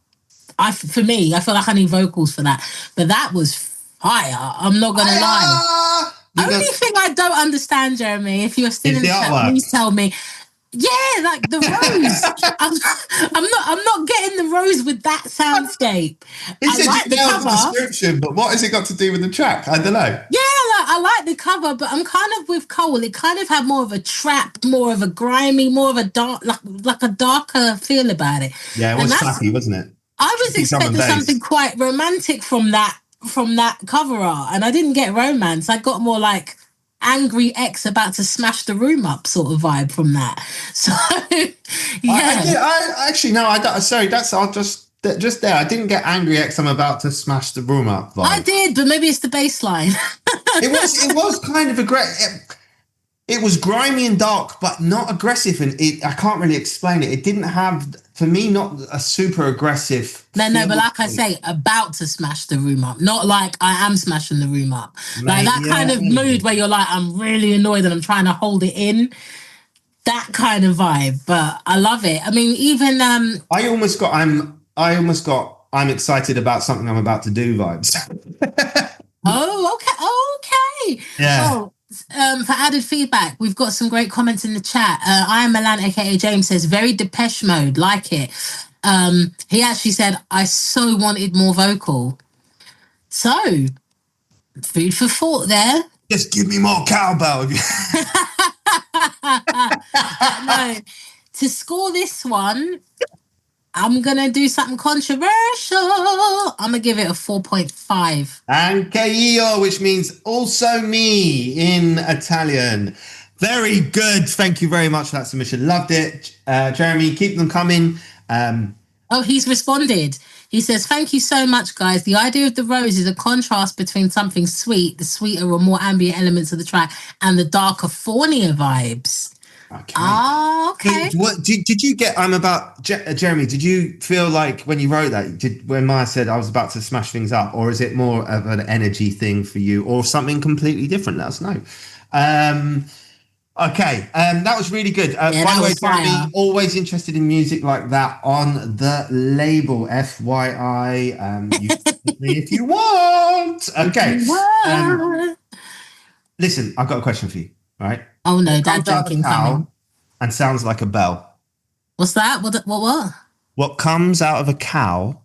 Speaker 4: For me, I feel like I need vocals for that. But that was fire. I'm not gonna lie. Only thing I don't understand, Jeremy, if you're still in the chat, please tell me. Yeah, like the rose. I'm not getting the rose with that soundscape.
Speaker 5: He
Speaker 4: I
Speaker 5: said
Speaker 4: like
Speaker 5: you
Speaker 4: the
Speaker 5: nailed the
Speaker 4: cover.
Speaker 5: description, but what has it got to do with the track? I don't know.
Speaker 4: Yeah, like I like the cover, but I'm kind of with Cole. It kind of had more of a trap, more of a grimy, more of a dark, like a darker feel about it.
Speaker 5: Yeah, it
Speaker 4: And
Speaker 5: was
Speaker 4: that's
Speaker 5: trappy, wasn't it?
Speaker 4: I was
Speaker 5: Trappy drum and
Speaker 4: expecting
Speaker 5: bass.
Speaker 4: something quite romantic from that cover art, and I didn't get romance. I got more like angry ex about to smash the room up sort of vibe from that. So yeah,
Speaker 5: I actually no. I don't, sorry. I'll just there. I didn't get angry X. I'm about to smash the room up. Vibe.
Speaker 4: I did, but maybe it's the bass line.
Speaker 5: It was kind of aggressive. It was grimy and dark, but not aggressive. And I can't really explain it. It didn't have, for me, not a super aggressive.
Speaker 4: No, but like I say, about to smash the room up. Not like I am smashing the room up. Like that kind of mood where you're like, I'm really annoyed and I'm trying to hold it in. That kind of vibe. But I love it. I mean, even
Speaker 5: I'm excited about something I'm about to do vibes.
Speaker 4: Okay.
Speaker 5: Yeah.
Speaker 4: Oh, for added feedback, we've got some great comments in the chat. I am Milan, aka James, says very Depeche Mode, like it. He actually said, I so wanted more vocal. So, food for thought there.
Speaker 5: Just give me more cowbell.
Speaker 4: No, to score this one, I'm going to do something controversial. I'm going to give it a 4.5.
Speaker 5: Anche io, which means also me in Italian. Very good. Thank you very much for that submission. Loved it. Jeremy, keep them coming.
Speaker 4: Oh, he's responded. He says, thank you so much, guys. The idea of the rose is a contrast between something sweet, the sweeter or more ambient elements of the track, and the darker, thornier vibes.
Speaker 5: Okay.
Speaker 4: Oh, okay.
Speaker 5: What did you get? Jeremy. Did you feel like when you wrote that, when Maya said I was about to smash things up, or is it more of an energy thing for you, or something completely different? Let us know. Okay, that was really good. By the way, Jeremy, always interested in music like that on the label. FYI, you can hit me if you want. Okay. Listen, I've got a question for you. All right.
Speaker 4: Oh no, dad joking coming.
Speaker 5: And sounds like a bell.
Speaker 4: What's that? What?
Speaker 5: What comes out of a cow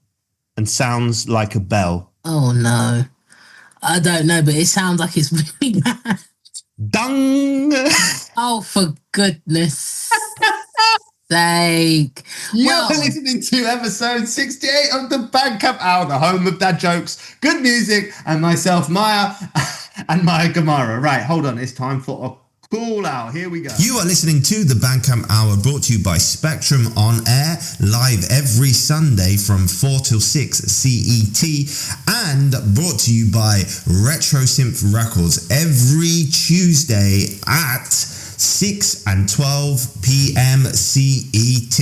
Speaker 5: and sounds like a bell?
Speaker 4: Oh no. I don't know, but it sounds like it's really bad.
Speaker 5: Dung!
Speaker 4: Oh, for goodness sake.
Speaker 5: You're listening to episode 68 of the BandCamp Hour, the home of dad jokes, good music, and myself, Maya, and Maya Gamara. Right, hold on. It's time for a call out. Here we go.
Speaker 6: You are listening to the BandCamp Hour, brought to you by Spectrum On Air, live every Sunday from 4 till 6 CET, and brought to you by RetroSynth Records every Tuesday at 6 and 12 p.m. CET.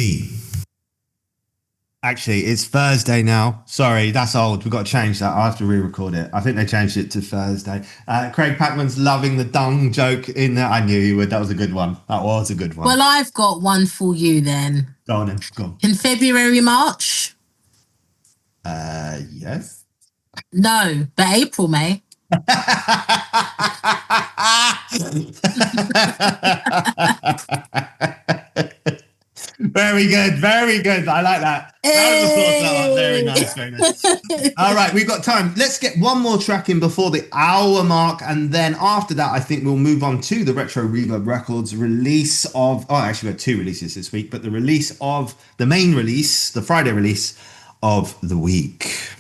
Speaker 5: Actually, it's Thursday now. Sorry, that's old. We've got to change that. I have to re-record it. I think they changed it to Thursday. Craig Packman's loving the dung joke in there. I knew he would. That was a good one.
Speaker 4: Well, I've got one for you then.
Speaker 5: Go on then. Go on.
Speaker 4: In February, March?
Speaker 5: Yes.
Speaker 4: No, but April, May.
Speaker 5: Very good. I like that. Very nice. All right, we've got time. Let's get one more track in before the hour mark, and then after that, I think we'll move on to the Retro Reverb Records release of. Oh, actually, we had 2 releases this week, but the release of the main release, the Friday release of the week.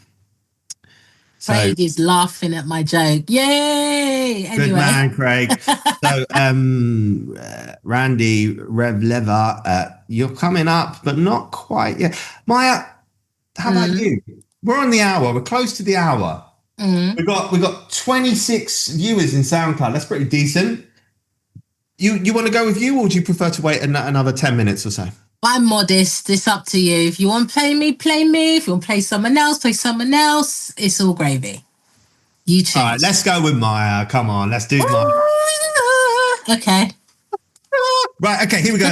Speaker 4: Craig is laughing at my joke. Yay! Anyway.
Speaker 5: Good man, Craig. So, Randy Revleva, you're coming up, but not quite yet. Maya, how about you? We're on the hour. We're close to the hour. We've got 26 viewers in SoundCloud. That's pretty decent. You want to go with you, or do you prefer to wait another 10 minutes or so?
Speaker 4: I'm modest. It's up to you. If you want to play me, play me. If you want to play someone else, play someone else. It's all gravy. You choose.
Speaker 5: All right, let's go with Maya. Come on, let's do Maya.
Speaker 4: Okay.
Speaker 5: Right, okay, here we go.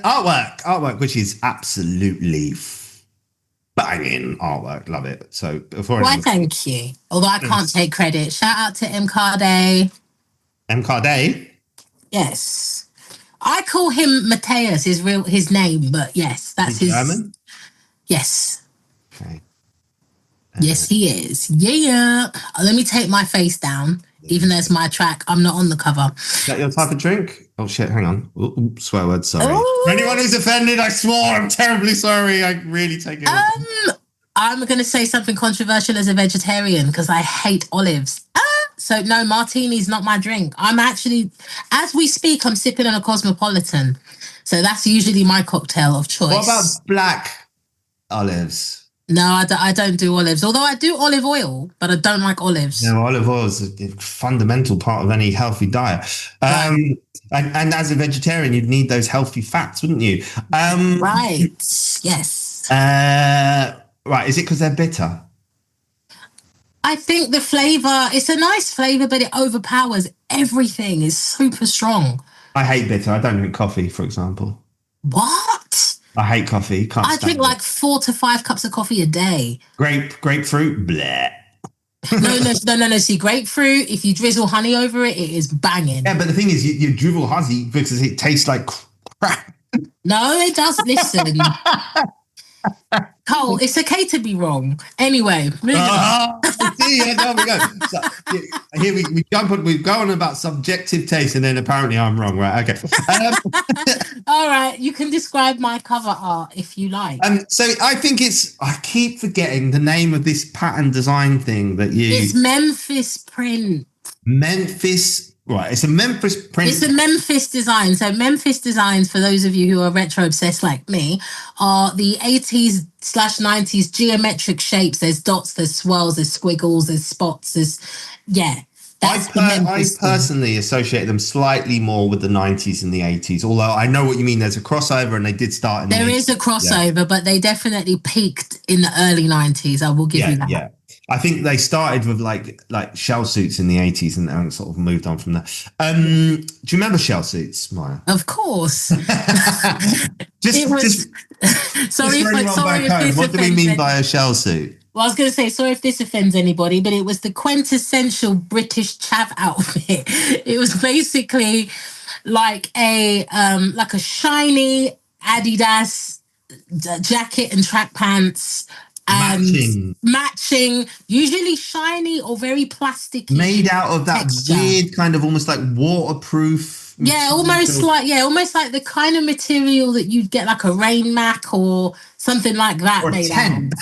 Speaker 5: Artwork, which is absolutely banging artwork. Love it. So before
Speaker 4: Thank you. Although I can't take credit. Shout out to M. Carday.
Speaker 5: M. Carday?
Speaker 4: Yes. I call him Matthias, his name, but yes, that's his.
Speaker 5: German?
Speaker 4: Yes.
Speaker 5: Okay.
Speaker 4: Yes, he is. Yeah. Let me take my face down. Even though it's my track, I'm not on the cover.
Speaker 5: Is that your type of drink? Oh shit, hang on. Swear word, sorry.
Speaker 4: Oh.
Speaker 5: For anyone who's offended, I swore. I'm terribly sorry. I really take it.
Speaker 4: I'm going to say something controversial as a vegetarian because I hate olives. So no, martini's not my drink. I'm actually, as we speak, I'm sipping on a Cosmopolitan. So that's usually my cocktail of choice.
Speaker 5: What about black olives?
Speaker 4: No, I don't do olives. Although I do olive oil, but I don't like olives.
Speaker 5: No, olive oil is a fundamental part of any healthy diet. And as a vegetarian, you'd need those healthy fats, wouldn't you?
Speaker 4: Right. Yes.
Speaker 5: Right. Is it because they're bitter?
Speaker 4: I think the flavour, it's a nice flavour, but it overpowers everything. It's super strong.
Speaker 5: I hate bitter. I don't drink coffee, for example.
Speaker 4: What?
Speaker 5: I hate coffee. I
Speaker 4: drink like 4 to 5 cups of coffee a day.
Speaker 5: Grapefruit, bleh.
Speaker 4: No. See, grapefruit, if you drizzle honey over it, it is banging.
Speaker 5: Yeah, but the thing is, you drizzle honey because it tastes like crap.
Speaker 4: No, it does. Listen. Cole, it's okay to be wrong. Anyway, moving on.
Speaker 5: See, there we go. So, here we jump on. We go on about subjective taste, and then apparently I'm wrong, right? Okay.
Speaker 4: All right, you can describe my cover art if you like.
Speaker 5: So I think I keep forgetting the name of this pattern design thing that you.
Speaker 4: It's Memphis print.
Speaker 5: Memphis. Right, it's a Memphis print.
Speaker 4: It's a Memphis design. So Memphis designs, for those of you who are retro obsessed like me, are the 80s/90s geometric shapes. There's dots, there's swirls, there's squiggles, there's spots.
Speaker 5: I personally associate them slightly more with the 90s and the 80s, although I know what you mean. There's a crossover, and they did start in
Speaker 4: There is a crossover, but they definitely peaked in the early 90s. I will give you that.
Speaker 5: Yeah. I think they started with like shell suits in the 80s and sort of moved on from that. Do you remember shell suits, Maya?
Speaker 4: Of course.
Speaker 5: Sorry, what do we mean by a shell suit?
Speaker 4: Well, I was going to say, sorry if this offends anybody, but it was the quintessential British chav outfit. It was basically like a shiny Adidas jacket and track pants. Matching, usually shiny or very plasticky.
Speaker 5: Made out of that
Speaker 4: texture.
Speaker 5: Weird kind of almost like waterproof.
Speaker 4: Yeah, almost like the kind of material that you'd get like a rain mac or something like that.
Speaker 5: Or a tent.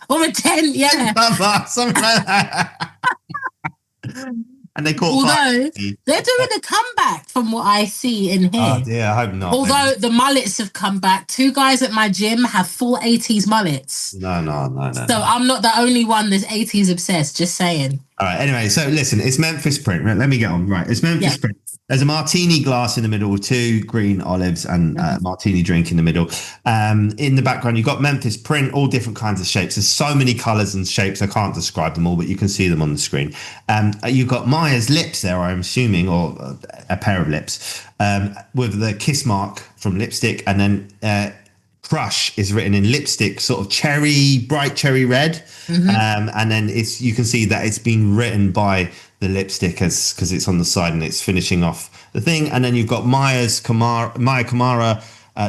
Speaker 4: Or a tent, yeah.
Speaker 5: Something like that. And they caught
Speaker 4: Although they're doing a comeback from what I see in here.
Speaker 5: Oh dear, I hope not.
Speaker 4: Although the mullets have come back. 2 guys at my gym have full 80s mullets.
Speaker 5: No.
Speaker 4: So I'm not the only one that's 80s obsessed, just saying.
Speaker 5: All right, anyway, so listen, it's Memphis print. Right, let me get on. Right, it's Memphis print. There's a martini glass in the middle with 2 green olives and martini drink in the middle. In the background, you've got Memphis print, all different kinds of shapes. There's so many colors and shapes. I can't describe them all, but you can see them on the screen. You've got Maya's lips there, I'm assuming, or a pair of lips, with the kiss mark from lipstick. And then Crush is written in lipstick, sort of bright cherry red. And then you can see that it's been written by the lipstick because it's on the side and it's finishing off the thing. And then you've got Maya Kamara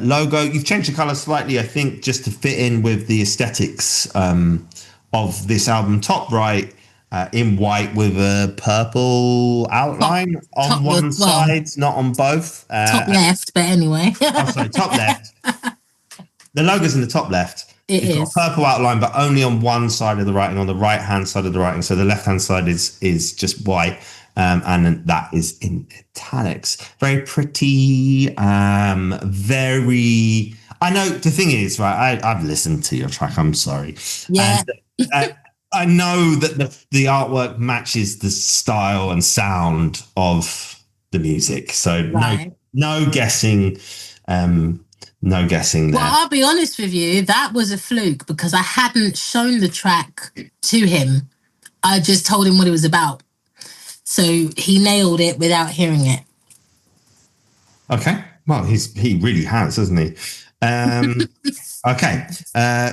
Speaker 5: logo. You've changed the color slightly, I think, just to fit in with the aesthetics of this album. Top right in white with a purple outline on one side, not on both.
Speaker 4: Top left, but anyway.
Speaker 5: Top left. The logo's in the top left.
Speaker 4: It's
Speaker 5: got a purple outline, but only on one side of the writing, on the right-hand side of the writing. So the left-hand side is just white, and that is in italics. Very pretty, very... I know, the thing is, right, I've listened to your track, I'm sorry.
Speaker 4: Yeah.
Speaker 5: And, I know that the artwork matches the style and sound of the music. So no guessing... No guessing there.
Speaker 4: Well, I'll be honest with you, that was a fluke because I hadn't shown the track to him. I just told him what it was about. So he nailed it without hearing it.
Speaker 5: Okay. Well, he really has, hasn't he? Okay,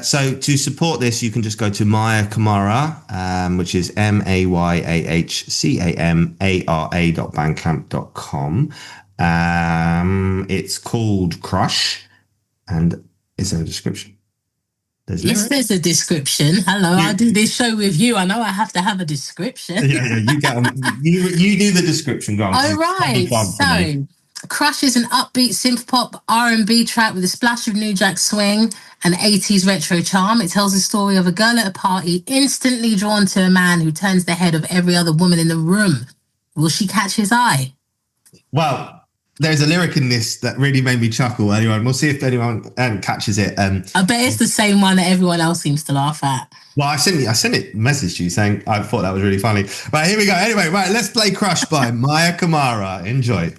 Speaker 5: so to support this, you can just go to Maya Kamara, which is mayahcamara.bandcamp.com. It's called Crush, and is there a description?
Speaker 4: Yes, there's a description. Hello, I do this show with you. I know I have to have a description.
Speaker 5: Yeah, you get on. You do the description, go on.
Speaker 4: All right, so Crush is an upbeat synth pop R&B track with a splash of new jack swing and 80s retro charm. It tells the story of a girl at a party instantly drawn to a man who turns the head of every other woman in the room. Will she catch his eye?
Speaker 5: Well, there's a lyric in this that really made me chuckle. Anyone, we'll see if anyone catches it.
Speaker 4: I bet it's the same one that everyone else seems to laugh at.
Speaker 5: Well, I sent it a message to you saying I thought that was really funny. Right, here we go. Anyway, right, let's play Crush by Maya Kamara. Enjoy.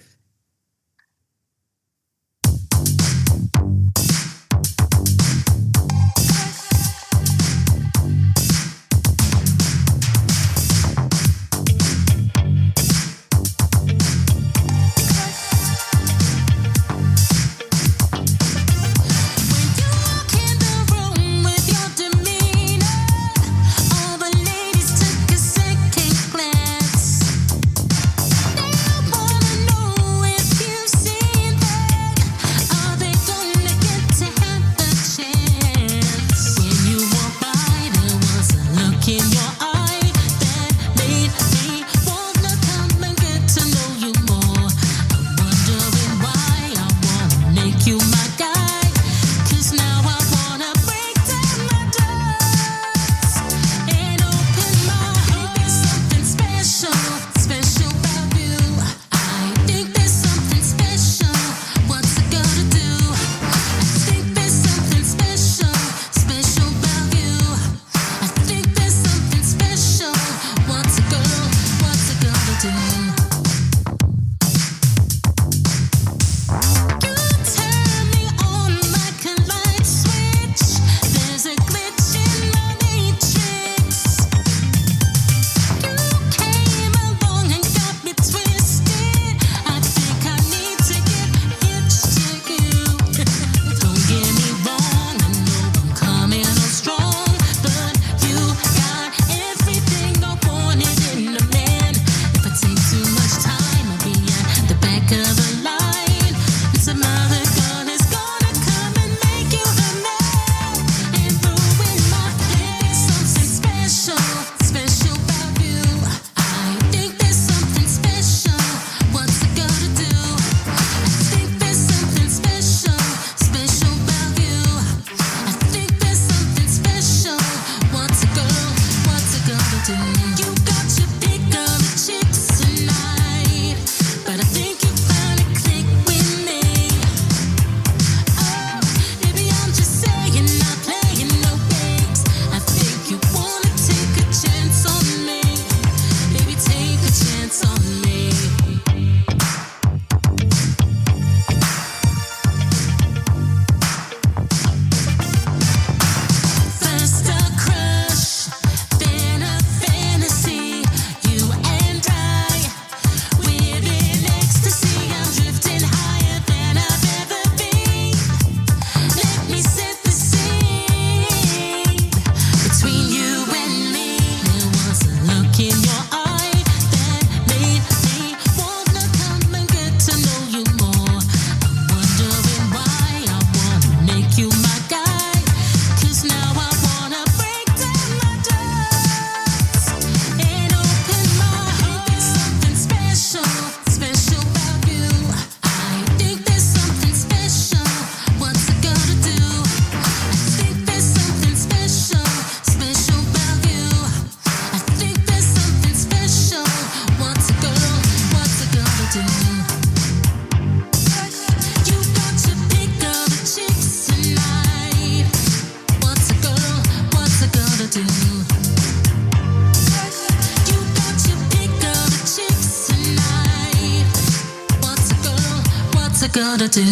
Speaker 4: Gotta do.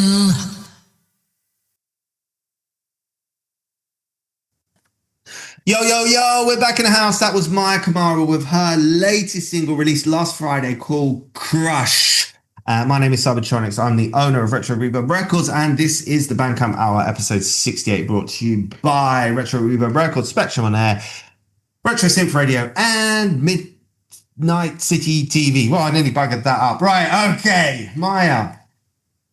Speaker 5: Yo, we're back in the house. That was Maya Kamara with her latest single released last Friday called Crush. My name is Cybertronics. I'm the owner of Retro Reverb Records, and this is the Bandcamp Hour, episode 68, brought to you by Retro Reverb Records, Spectrum on Air, RetroSynth Radio, and Midnight City TV. Well, I nearly buggered that up. Right, okay, Maya.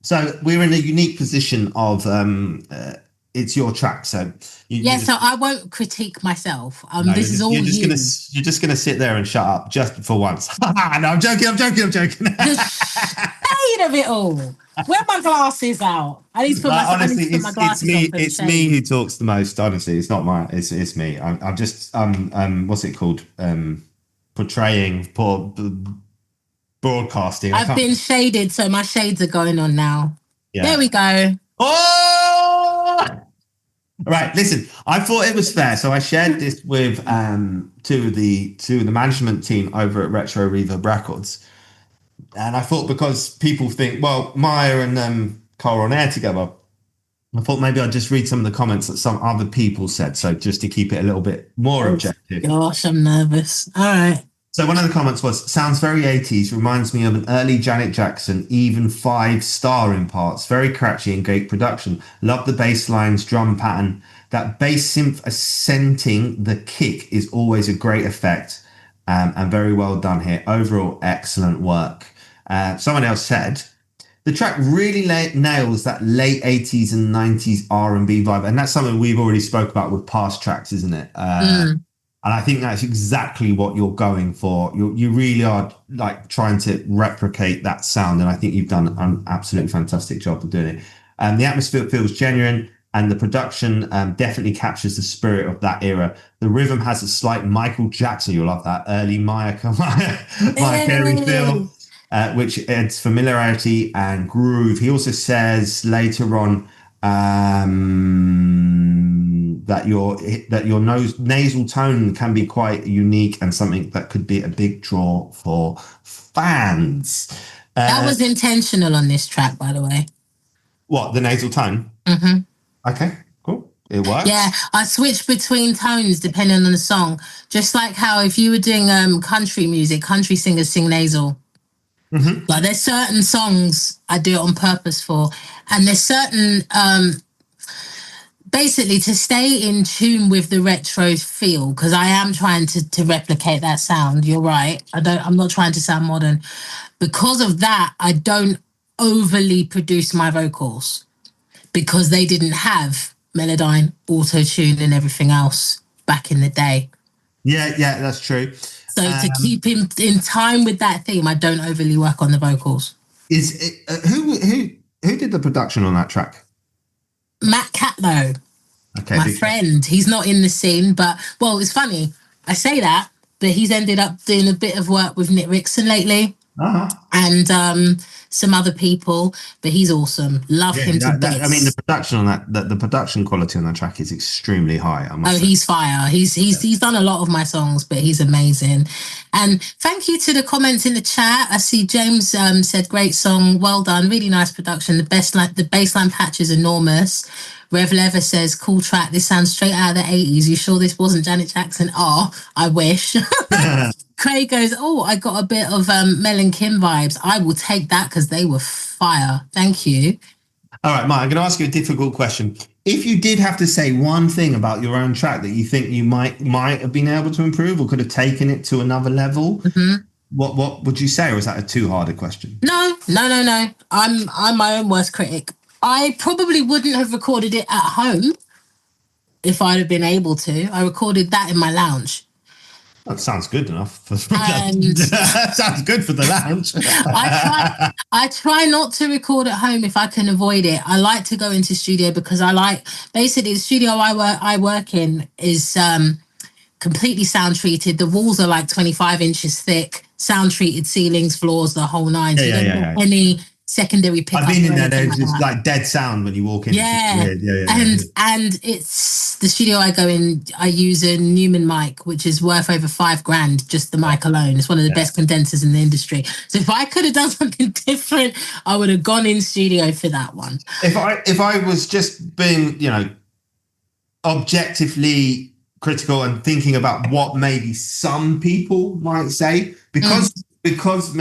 Speaker 5: So we're in a unique position of it's your track. So
Speaker 4: so I won't critique myself.
Speaker 5: No,
Speaker 4: this is all
Speaker 5: you're just gonna sit there and shut up just for once. No, I'm joking.
Speaker 4: The shade of it all. Where are my glasses out? I need to put my glasses on.
Speaker 5: It's me who talks the most. Honestly, it's not my. It's me. I'm just what's it called? Portraying broadcasting.
Speaker 4: I've been shaded, so my shades are going on now.
Speaker 5: Yeah.
Speaker 4: There we go.
Speaker 5: Oh! Right, listen, I thought it was fair, so I shared this with two of the management team over at Retro Reverb Records, and I thought because people think, well, Maya and Cole are on air together, I thought maybe I'd just read some of the comments that some other people said, so just to keep it a little bit more objective.
Speaker 4: Gosh, I'm nervous. All right.
Speaker 5: So one of the comments was, sounds very 80s, reminds me of an early Janet Jackson, even 5-star in parts, very catchy and great production. Love the bass lines, drum pattern. That bass synth accenting the kick is always a great effect and very well done here. Overall, excellent work. Someone else said, the track really nails that late 80s and 90s R&B vibe. And that's something we've already spoke about with past tracks, isn't it? And I think that's exactly what you're going for. You really are like trying to replicate that sound. And I think you've done an absolutely fantastic job of doing it. The atmosphere feels genuine and the production definitely captures the spirit of that era. The rhythm has a slight Michael Jackson, you'll love that, early Maya Carey feel, which adds familiarity and groove. He also says later on, that your nasal tone can be quite unique and something that could be a big draw for fans.
Speaker 4: That was intentional on this track, by the way.
Speaker 5: What, the nasal tone?
Speaker 4: Mm-hmm.
Speaker 5: Okay, cool. It works.
Speaker 4: Yeah, I switch between tones depending on the song. Just like how if you were doing country music, country singers sing nasal. Mm-hmm. Like there's certain songs I do it on purpose for, and there's certain basically to stay in tune with the retro feel, because I am trying to replicate that sound. You're right. I'm not trying to sound modern. Because of that, I don't overly produce my vocals because they didn't have Melodyne, auto-tune and everything else back in the day.
Speaker 5: Yeah, that's true.
Speaker 4: So to keep in time with that theme, I don't overly work on the vocals.
Speaker 5: Is it, who did the production on that track?
Speaker 4: Matt Catlow,
Speaker 5: okay,
Speaker 4: my friend. He's not in the scene, but, well, it's funny. I say that, but he's ended up doing a bit of work with Nick Rickson lately and some other people, but he's awesome. Love him to bits.
Speaker 5: I mean, the production on that, the production quality on that track is extremely high. I must say.
Speaker 4: He's fire. He's done a lot of my songs, but he's amazing. And thank you to the comments in the chat. I see James said, great song, well done, really nice production. The bassline patch is enormous. Rev Lever says, cool track. This sounds straight out of the 80s. You sure this wasn't Janet Jackson? Oh, I wish. Craig goes, oh, I got a bit of Mel and Kim vibes. I will take that because they were fire. Thank you.
Speaker 5: All right, Mike, I'm going to ask you a difficult question. If you did have to say one thing about your own track that you think you might have been able to improve or could have taken it to another level, what would you say? Or is that a too hard a question?
Speaker 4: No. I'm my own worst critic. I probably wouldn't have recorded it at home if I'd have been able to. I recorded that in my lounge.
Speaker 5: That sounds good enough. Sounds good for the lounge.
Speaker 4: I try not to record at home if I can avoid it. I like to go into studio because basically the studio I work in is completely sound treated. The walls are like 25 inches thick, sound treated ceilings, floors, the whole nine. So you don't have any secondary pickup.
Speaker 5: I've been in there. There's just like dead sound when you walk in.
Speaker 4: Yeah. And it's the studio I go in. I use a Newman mic, which is worth over $5,000, just the mic alone. It's one of the best condensers in the industry. So if I could have done something different, I would have gone in studio for that one.
Speaker 5: If I was just being, objectively critical and thinking about what maybe some people might say, because because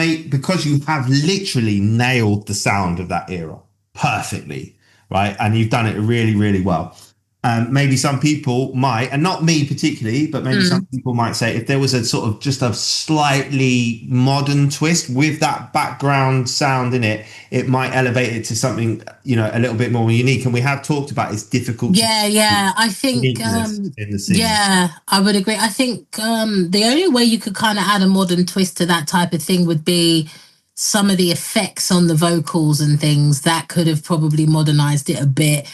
Speaker 5: you have literally nailed the sound of that era perfectly, right? And you've done it really, really well. Maybe some people might, and not me particularly, but maybe some people might say if there was a sort of just a slightly modern twist with that background sound in it, it might elevate it to something, a little bit more unique. And we have talked about it's difficult.
Speaker 4: Yeah. I think,
Speaker 5: in the scene.
Speaker 4: yeah, I would agree. I think the only way you could kind of add a modern twist to that type of thing would be some of the effects on the vocals and things that could have probably modernized it a bit.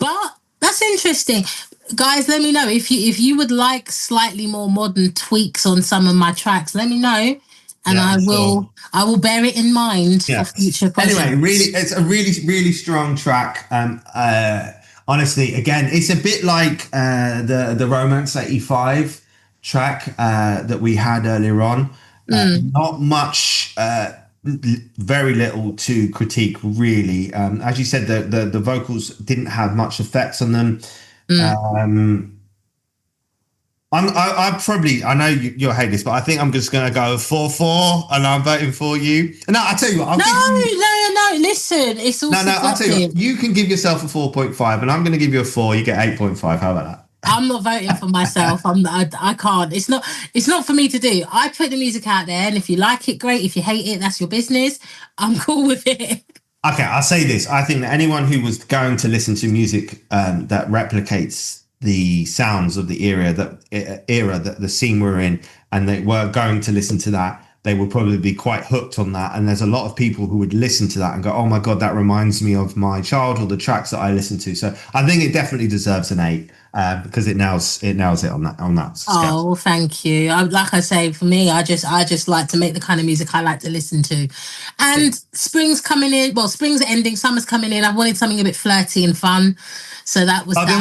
Speaker 4: But that's interesting. Guys, let me know if you would like slightly more modern tweaks on some of my tracks. Let me know, and I will bear it in mind for future projects.
Speaker 5: Anyway, it's a really, really strong track. Honestly, again, it's a bit like the Romance 85 track that we had earlier on. Not much. Very little to critique, really. As you said, the vocals didn't have much effects on them. I know you'll hate this, but I think I'm just going to go 4-4, and I'm voting for you. No, I tell you what.
Speaker 4: No. Listen, it's all.
Speaker 5: No. I'll tell you what. You can give yourself a 4.5, and I'm going to give you a 4. You get 8.5. How about that?
Speaker 4: I'm not voting for myself. I can't. It's not for me to do. I put the music out there, and if you like it, great. If you hate it, that's your business. I'm cool with it. Okay,
Speaker 5: I'll say this. I think that anyone who was going to listen to music that replicates the sounds of the era that the scene we're in, and they were going to listen to that, they will probably be quite hooked on that. And there's a lot of people who would listen to that and go, oh my God, that reminds me of my childhood, the tracks that I listened to. So I think it definitely deserves an 8 because it nails it on that scale.
Speaker 4: Oh, well, thank you. Like I say, for me, I just like to make the kind of music I like to listen to. And spring's coming in. Well, spring's ending, summer's coming in. I wanted something a bit flirty and fun. So that was.
Speaker 5: There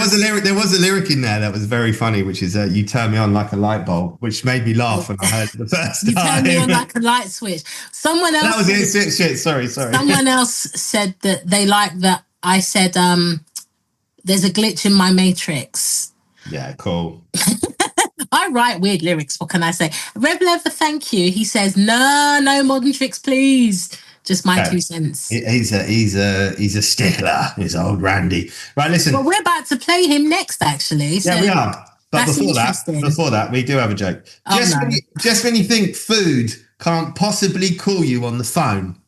Speaker 5: was a lyric in there that was very funny, which is "You turn me on like a light bulb," which made me laugh when I heard it the first time.
Speaker 4: You turn me on like a light switch. Someone else.
Speaker 5: That was it. Shit. Sorry.
Speaker 4: Someone else said that they liked that I said, "There's a glitch in my matrix."
Speaker 5: Yeah, cool.
Speaker 4: I write weird lyrics. What can I say? Rev Lever, thank you. He says, "No modern tricks, please." Just my 2 cents.
Speaker 5: He's a stickler. He's old Randy. Right, listen.
Speaker 4: Well, we're about to play him next, actually. So
Speaker 5: yeah, we are. But before that, we do have a joke. Just when you think food can't possibly call you on the phone,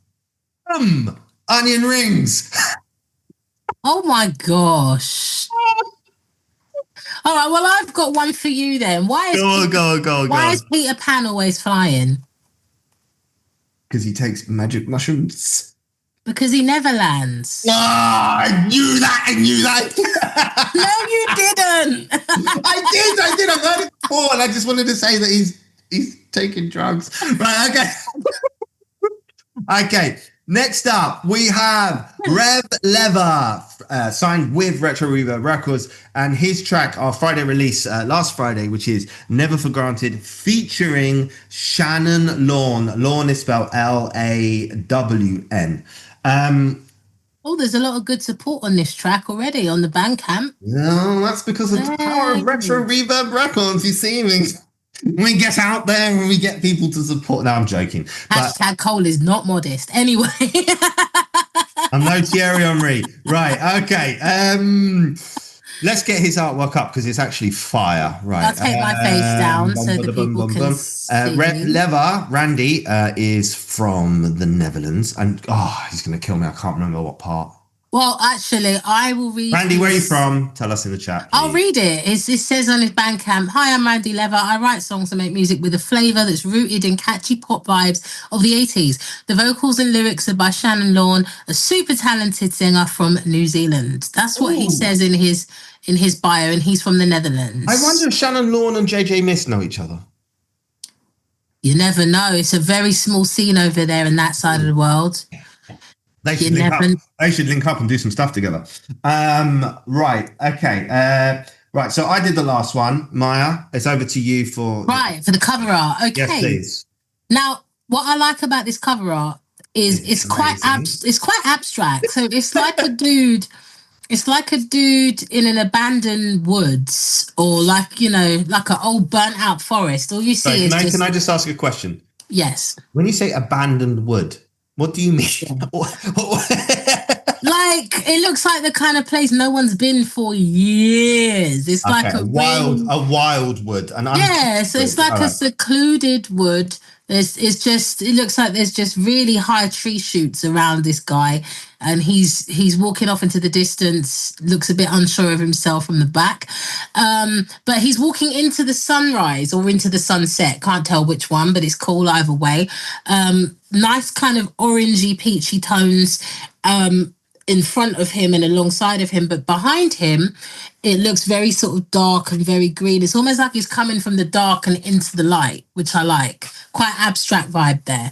Speaker 5: onion rings.
Speaker 4: Oh my gosh. All right, well, I've got one for you then. Why is Peter Pan always flying?
Speaker 5: Because he takes magic mushrooms.
Speaker 4: Because he never lands.
Speaker 5: Oh, I knew that.
Speaker 4: No, you didn't.
Speaker 5: I did. I've heard it before, and I just wanted to say that he's taking drugs. Right, okay. Okay, next up, we have Rev Lever, signed with retrowave Records, and his track, our Friday release last Friday, which is Never For Granted, featuring Shannon Lawn. Lawn is spelled Lawn.
Speaker 4: There's a lot of good support on this track already on the BandCamp.
Speaker 5: No, that's because of the power of Retro Reverb Records. You see me. We get out there and we get people to support. No, I'm joking.
Speaker 4: Hashtag Cole is not modest. Anyway.
Speaker 5: I'm no Thierry Henry. Right, okay. Let's get his artwork up because it's actually fire. Right.
Speaker 4: I'll take my face down so the people can see.
Speaker 5: Rev Lever, Randy, is from the Netherlands. And, he's going to kill me. I can't remember what part.
Speaker 4: Well, actually, I will read.
Speaker 5: Randy, where are you from? Tell us in the chat, please.
Speaker 4: I'll read it. It says on his BandCamp, "Hi, I'm Randy Lever. I write songs and make music with a flavour that's rooted in catchy pop vibes of the 80s. The vocals and lyrics are by Shannon Lawn, a super talented singer from New Zealand." That's what he says in his bio, and he's from the Netherlands.
Speaker 5: I wonder if Shannon Lawn and JJ Miss know each other.
Speaker 4: You never know. It's a very small scene over there in that side of the world.
Speaker 5: They should link up and do some stuff together. Right. Okay. Right. So I did the last one. Maya, it's over to you for
Speaker 4: the cover art. Okay.
Speaker 5: Yes, please.
Speaker 4: Now, what I like about this cover art is it's quite abstract. So it's like a dude. It's like a dude in an abandoned woods, or like, like an old burnt out forest. All you see
Speaker 5: Sorry,
Speaker 4: is just...
Speaker 5: can I just ask a question?
Speaker 4: Yes.
Speaker 5: When you say abandoned wood, what do you mean?
Speaker 4: Like, it looks like the kind of place no one's been for years. It's like
Speaker 5: a wild wood.
Speaker 4: So it's like a secluded wood. It looks like there's just really high tree shoots around this guy, and he's walking off into the distance, looks a bit unsure of himself from the back. But he's walking into the sunrise or into the sunset, can't tell which one, but it's cool either way. Nice kind of orangey peachy tones in front of him and alongside of him, but behind him it looks very sort of dark and very green. It's almost like he's coming from the dark and into the light, which I like. Quite abstract vibe there.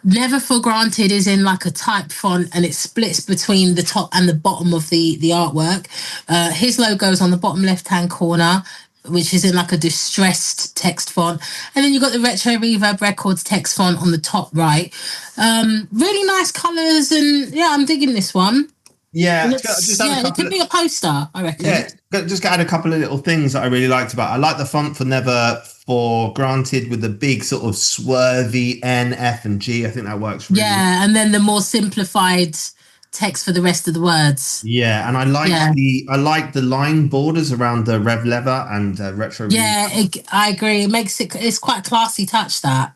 Speaker 4: Never For Granted is in like a type font, and it splits between the top and the bottom of the artwork. His logo's on the bottom left hand corner, which is in like a distressed text font. And then you've got the Retro Reverb Records text font on the top right. Really nice colours, and yeah, I'm digging this one.
Speaker 5: Yeah,
Speaker 4: it could be a poster, I reckon.
Speaker 5: Yeah, just add a couple of little things that I really liked about it. I like the font for Never For Granted with the big sort of swervy N, F, and G. I think that works really well.
Speaker 4: And then the more simplified text for the rest of the words.
Speaker 5: Yeah, and I like the line borders around the Rev Lever and Retro.
Speaker 4: Yeah, I agree. It's quite a classy touch, that.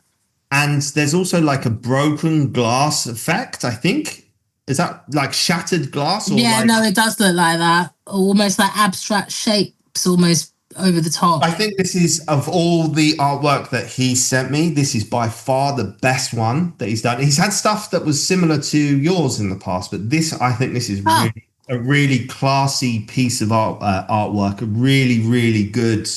Speaker 5: And there's also like a broken glass effect, I think. Is that like shattered glass? Or
Speaker 4: no, it does look like that. Almost like abstract shapes, almost over the top.
Speaker 5: I think this is, of all the artwork that he sent me, this is by far the best one that he's done. He's had stuff that was similar to yours in the past, but I think this is really, a really classy piece of artwork. A really, really good.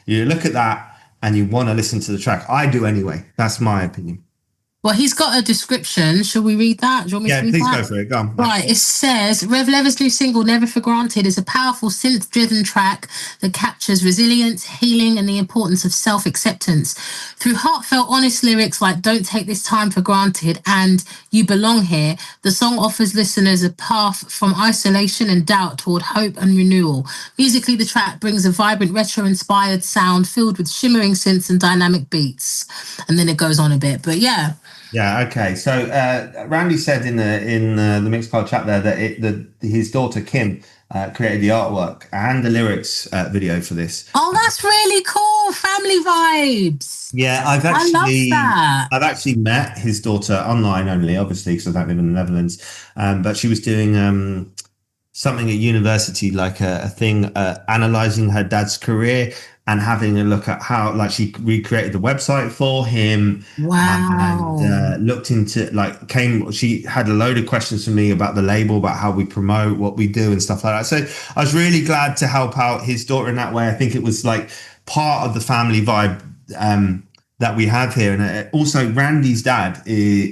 Speaker 5: You look at that and you want to listen to the track. I do anyway. That's my opinion.
Speaker 4: Well, he's got a description. Shall we read that? Do you want me to read that?
Speaker 5: Yeah, please go for it. Go on.
Speaker 4: Right, it says, Rev Lever's new single, Never For Granted, is a powerful synth-driven track that captures resilience, healing, and the importance of self-acceptance. Through heartfelt, honest lyrics like Don't Take This Time For Granted and You Belong Here, the song offers listeners a path from isolation and doubt toward hope and renewal. Musically, the track brings a vibrant, retro-inspired sound filled with shimmering synths and dynamic beats. And then it goes on a bit, but yeah.
Speaker 5: Yeah. Okay. So Randy said in the Mixcloud chat there that his daughter Kim created the artwork and the lyrics video for this.
Speaker 4: Oh, that's really cool! Family vibes.
Speaker 5: Yeah, I love that. I've actually met his daughter online only, obviously, because I don't live in the Netherlands. But she was doing something at university, like a thing analyzing her dad's career and having a look at how, like, she recreated the website for him.
Speaker 4: Wow.
Speaker 5: And looked into, she had a load of questions for me about the label, about how we promote what we do and stuff like that. So I was really glad to help out his daughter in that way. I think it was like part of the family vibe that we have here. And also Randy's dad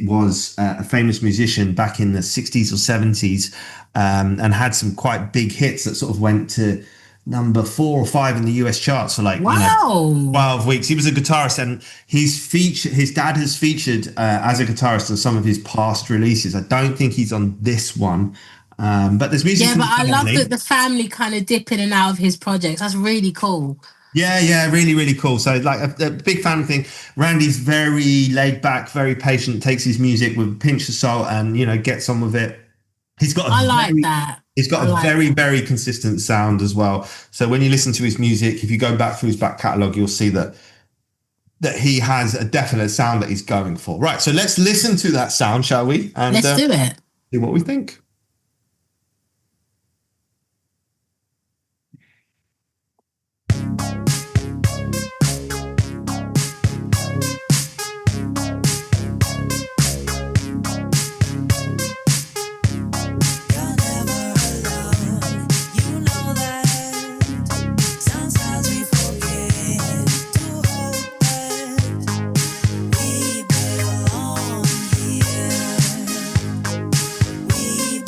Speaker 5: was a famous musician back in the 60s or 70s and had some quite big hits that sort of went to number 4 or 5 in the US charts for 12 weeks. He was a guitarist, and his dad has featured as a guitarist on some of his past releases. I don't think he's on this one, but there's music.
Speaker 4: Yeah, but I love that the family kind of dip in and out of his projects. That's really cool.
Speaker 5: Yeah, really, really cool. So like a big family thing. Randy's very laid back, very patient, takes his music with a pinch of salt and, gets on with it. He's got a very, very consistent sound as well. So when you listen to his music, if you go back through his back catalogue, you'll see that he has a definite sound that he's going for. Right, so let's listen to that sound, shall we? And
Speaker 4: let's do it.
Speaker 5: See what we think.
Speaker 7: We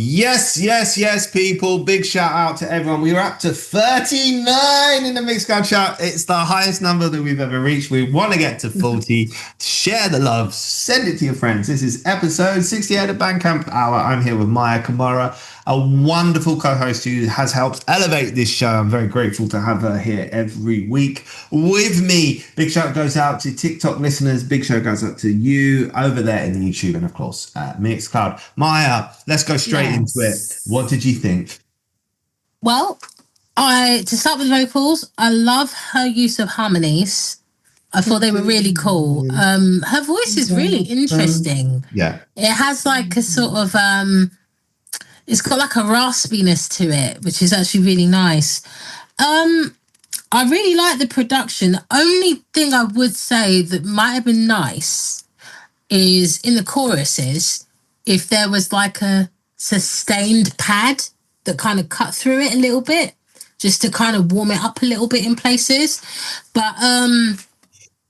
Speaker 5: Yes, people. Big shout out to everyone. We were up to 39 in the Mixcloud chat. It's the highest number that we've ever reached. We want to get to 40. Share the love. Send it to your friends. This is episode 68 of BandCamp Hour. I'm here with Maya Kamara, a wonderful co-host who has helped elevate this show. I'm very grateful to have her here every week with me. Big shout goes out to TikTok listeners. Big shout goes out to you over there in YouTube and, of course, Mixcloud. Maya, let's go straight into it. What did you think?
Speaker 4: Well, to start with vocals, I love her use of harmonies. I thought they were really cool. Her voice is really interesting.
Speaker 5: Yeah.
Speaker 4: It has like a sort of, it's got like a raspiness to it, which is actually really nice. I really like the production. The only thing I would say that might have been nice is in the choruses, if there was like a sustained pad that kind of cut through it a little bit, just to kind of warm it up a little bit in places. But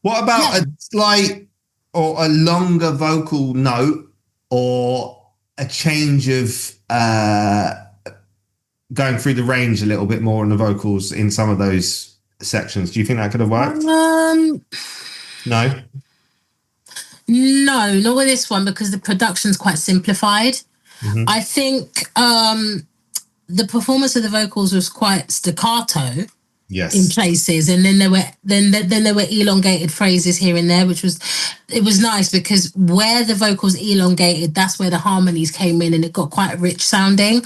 Speaker 5: what about a slight or a longer vocal note, or a change of going through the range a little bit more on the vocals in some of those sections? Do you think that could have worked? No,
Speaker 4: not with this one, because the production's quite simplified. Mm-hmm. I think the performance of the vocals was quite staccato.
Speaker 5: Yes.
Speaker 4: In places, and then there were elongated phrases here and there, which was nice, because where the vocals elongated, that's where the harmonies came in, and it got quite rich sounding.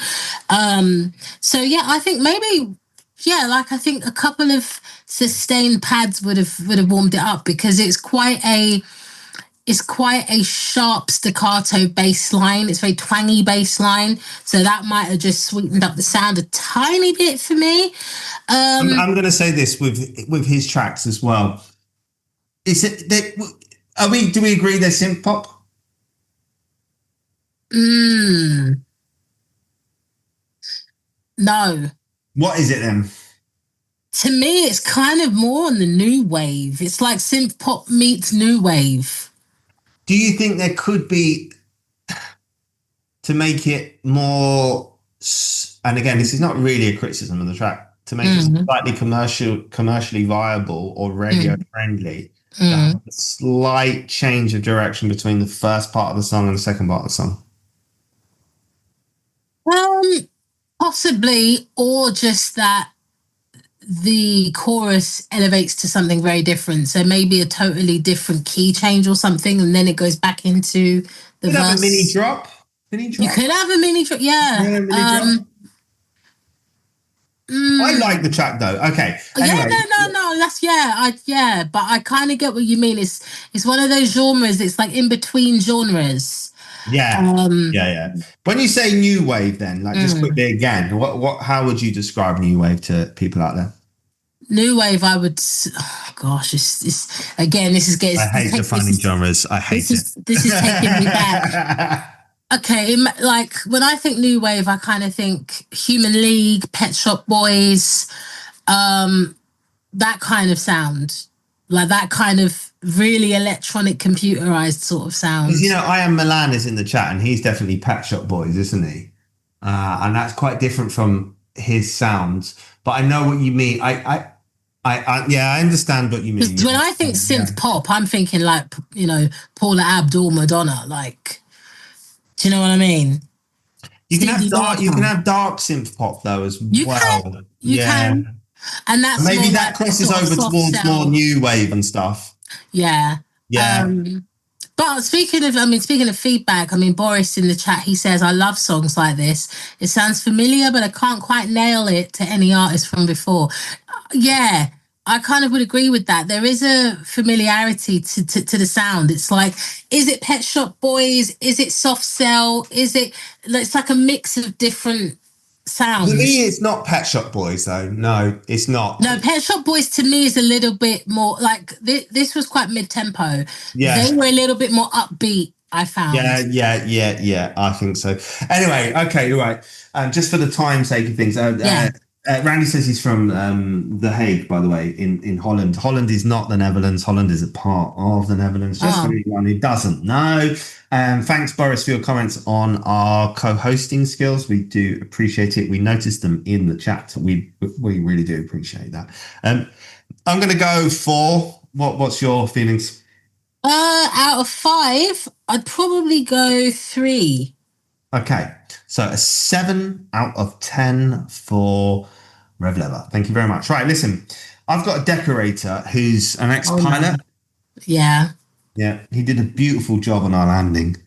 Speaker 4: So yeah, I think maybe I think a couple of sustained pads would have warmed it up, because it's quite a sharp staccato bass line. It's very twangy bass line, so that might have just sweetened up the sound a tiny bit for me.
Speaker 5: I'm going to say this with his tracks as well. Is it? Do we agree they're synth pop?
Speaker 4: No.
Speaker 5: What is it then?
Speaker 4: To me, it's kind of more on the new wave. It's like synth pop meets new wave.
Speaker 5: Do you think there could be, to make it more, and again, this is not really a criticism of the track, to make it slightly commercially viable or radio friendly, a slight change of direction between the first part of the song and the second part of the song?
Speaker 4: Possibly, or just that the chorus elevates to something very different. So maybe a totally different key change or something, and then it goes back into the verse.
Speaker 5: Have a mini drop.
Speaker 4: You could have a mini drop, yeah.
Speaker 5: I like the track though. Okay. Anyway.
Speaker 4: No. That's but I kind of get what you mean. It's one of those genres. It's like in between genres.
Speaker 5: Yeah. Yeah. When you say new wave, then, like, just quickly again, what? How would you describe new wave to people out there?
Speaker 4: New wave, I would. Oh gosh, it's again. This is getting.
Speaker 5: I hate defining genres. I hate it.
Speaker 4: This is taking me back. Okay, like when I think new wave, I kind of think Human League, Pet Shop Boys, that kind of sound, like that kind of really electronic, computerized sort of sound.
Speaker 5: You know, I Am Milan is in the chat, and he's definitely Pet Shop Boys, isn't he? And that's quite different from his sounds. But I know what you mean. I understand what you mean.
Speaker 4: When I think synth pop, I'm thinking like, you know, Paula Abdul, Madonna, like. Do you know what I mean?
Speaker 5: You can have dark synth pop though as well.
Speaker 4: You can. And that's
Speaker 5: maybe that crosses over towards more new wave and stuff.
Speaker 4: Yeah.
Speaker 5: Yeah.
Speaker 4: But speaking of feedback, Boris in the chat, he says, I love songs like this. It sounds familiar, but I can't quite nail it to any artist from before. Yeah. I kind of would agree with that. There is a familiarity to the sound. It's like, is it Pet Shop Boys? Is it Soft Cell? It's like a mix of different sounds.
Speaker 5: To me, it's not Pet Shop Boys, though. No, it's not.
Speaker 4: No, Pet Shop Boys to me is a little bit more like this was quite mid-tempo.
Speaker 5: Yeah.
Speaker 4: They were a little bit more upbeat, I found.
Speaker 5: Yeah. I think so. Anyway, okay, all right. Just for the time's sake of things, Randy says he's from The Hague, by the way, in Holland. Holland is not the Netherlands. Holland is a part of the Netherlands, just for anyone who doesn't know. Thanks, Boris, for your comments on our co-hosting skills. We do appreciate it. We noticed them in the chat. We really do appreciate that. I'm going to go for, what's your feelings?
Speaker 4: Out of 5, I'd probably go 3.
Speaker 5: Okay, so a 7 out of 10 for Rev Lever. Thank you very much. Right, listen, I've got a decorator who's an ex-pilot.
Speaker 4: Yeah.
Speaker 5: Yeah, he did a beautiful job on our landing.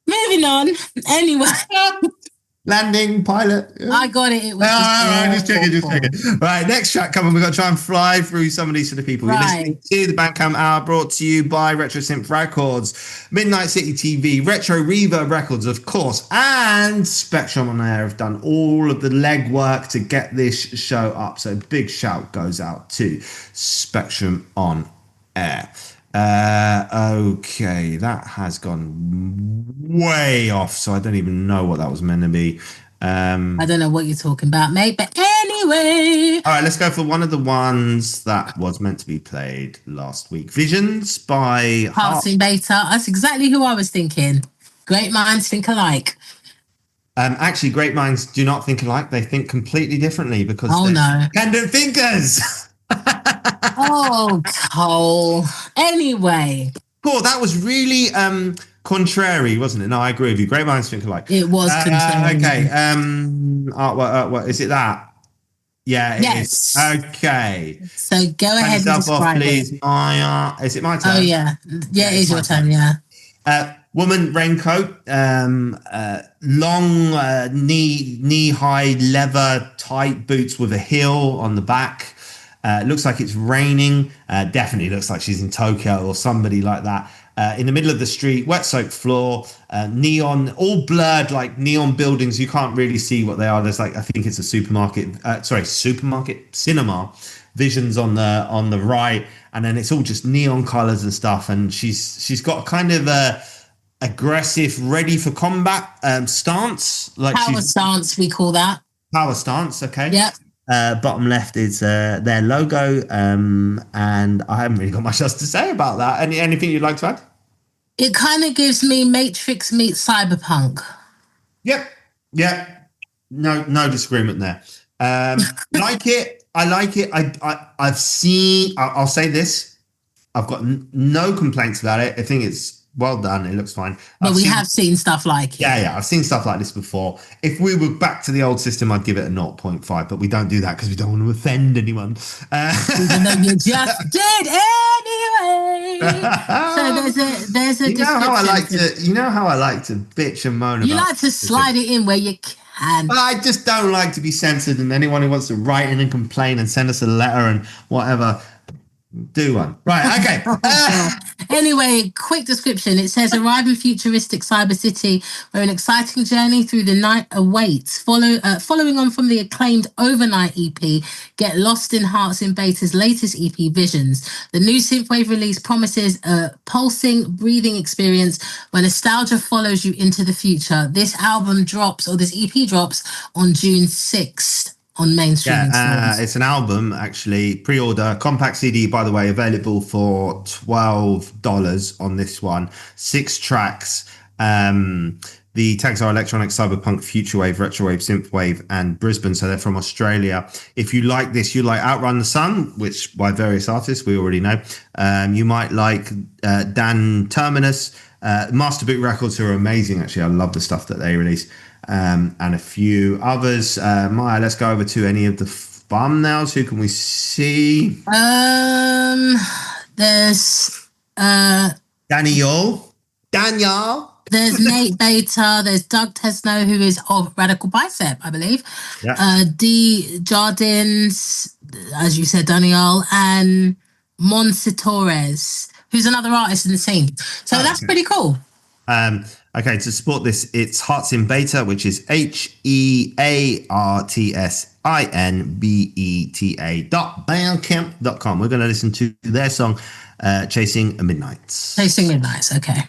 Speaker 4: Moving on. Anyway.
Speaker 5: Landing pilot.
Speaker 4: I got it. It was
Speaker 5: just checking. Right, next track coming. We've got to try and fly through some of these sort of people. You're listening to the BandCamp Hour, brought to you by RetroSynth Records, Midnight City TV, Retro Reverb Records, of course, and Spectrum on Air have done all of the legwork to get this show up. So big shout goes out to Spectrum on Air. Okay, that has gone way off, so I don't even know what that was meant to be.
Speaker 4: I don't know what you're talking about, mate, but anyway.
Speaker 5: All right, let's go for one of the ones that was meant to be played last week. Visions by
Speaker 4: Hearts in Beta. That's exactly who I was thinking. Great minds think alike.
Speaker 5: Actually, great minds do not think alike. They think completely differently because
Speaker 4: they're
Speaker 5: independent thinkers.
Speaker 4: Oh, Cole. Anyway.
Speaker 5: Cool, that was really contrary, wasn't it? No, I agree with you. Great minds think alike.
Speaker 4: It was contrary.
Speaker 5: Okay. What is it that? Yeah, it is. Okay.
Speaker 4: So go ahead and describe
Speaker 5: off, please,
Speaker 4: it.
Speaker 5: Maya. Is it my turn?
Speaker 4: Oh, yeah. Yeah, it is your turn, yeah.
Speaker 5: Woman raincoat, long knee-high leather tight boots with a heel on the back. Looks like it's raining. Definitely looks like she's in Tokyo or somebody like that. In the middle of the street, wet soaked floor, neon, all blurred like neon buildings. You can't really see what they are. There's like, I think it's a cinema visions on the right, and then it's all just neon colors and stuff. And she's got kind of a aggressive, ready for combat stance. Like
Speaker 4: power stance, we call that.
Speaker 5: Power stance. Okay.
Speaker 4: Yep.
Speaker 5: Bottom left is their logo, and I haven't really got much else to say about that. Anything you'd like to add?
Speaker 4: It kind of gives me Matrix meets Cyberpunk.
Speaker 5: Yep. No disagreement there. Like it. I like it. I've seen. I'll say this. I've got no complaints about it. I think it's well done. It looks fine.
Speaker 4: But we have seen stuff like it.
Speaker 5: Yeah. I've seen stuff like this before. If we were back to the old system, I'd give it a 0.5, but we don't do that because we don't want to offend anyone.
Speaker 4: Even though you just did anyway. So there's a
Speaker 5: you know how I like to bitch and moan.
Speaker 4: You like to slide it in where you can.
Speaker 5: I just don't like to be censored, and anyone who wants to write in and complain and send us a letter and whatever, do one. Right, okay.
Speaker 4: Anyway, quick description. It says, arrive in futuristic cyber city where an exciting journey through the night awaits. Following on from the acclaimed Overnight EP, get lost in Hearts in Beta's latest EP, Visions. The new synthwave release promises a pulsing, breathing experience where nostalgia follows you into the future. This EP drops on June 6th. On mainstream.
Speaker 5: It's an album, actually. Pre-order. Compact CD, by the way, available for $12 on this one. 6 tracks. The tags are electronic, cyberpunk, futurewave, retrowave, synthwave, and Brisbane. So they're from Australia. If you like this, you like Outrun the Sun, which by various artists we already know. You might like Dan Terminus. Master Boot Records, who are amazing, actually. I love the stuff that they release. And a few others. Maya, let's go over to any of the thumbnails. Who can we see?
Speaker 4: There's
Speaker 5: Daniel.
Speaker 4: There's Nate Beta. There's Doug Tesno, who is of Radical Bicep, I believe.
Speaker 5: Yeah.
Speaker 4: D Jardins, as you said, Daniel, and Monse Torres, who's another artist in the scene. So that's pretty cool.
Speaker 5: Okay, to support this, it's Hearts in Beta, which is HEARTSINBETA.bandcamp.com. We're going to listen to their song, Chasing Midnights.
Speaker 4: Chasing Midnights, okay.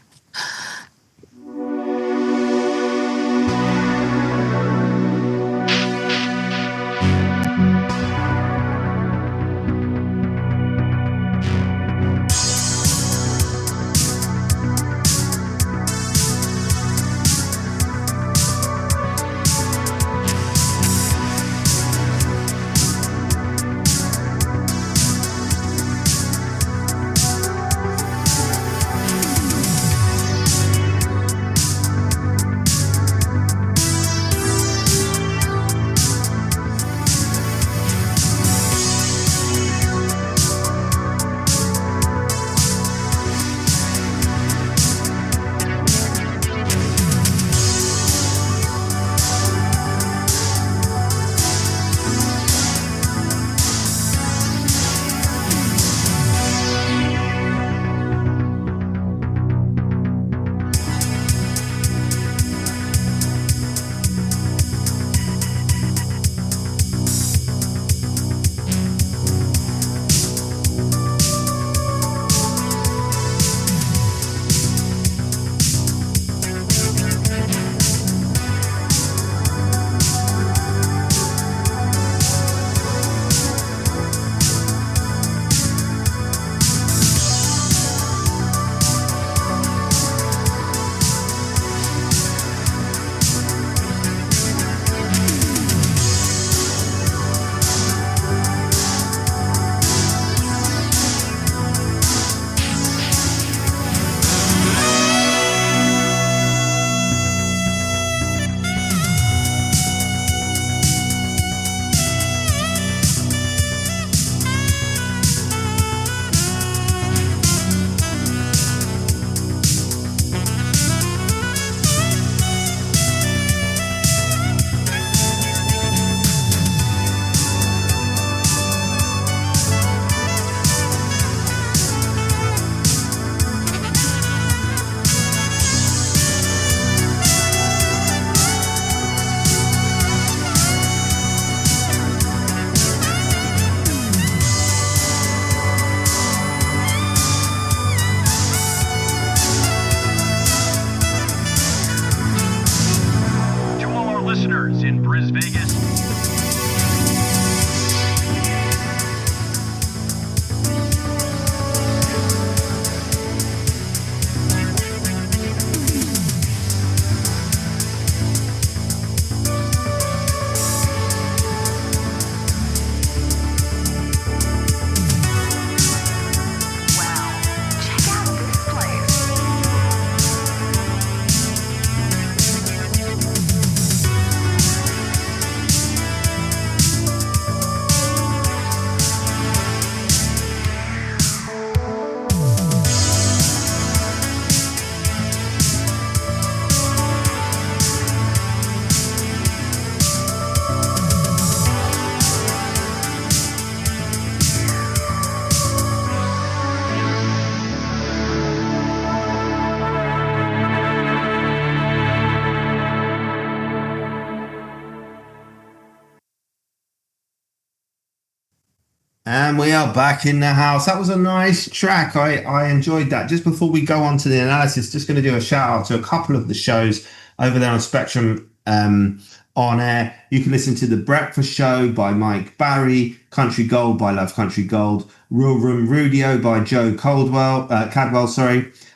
Speaker 5: And we are back in the house. That was a nice track. I enjoyed that. Just before we go on to the analysis, just going to do a shout out to a couple of the shows over there on Spectrum on air. You can listen to The Breakfast Show by Mike Barry, Country Gold by Love Country Gold, Real Room Rudio by Joe Cadwell,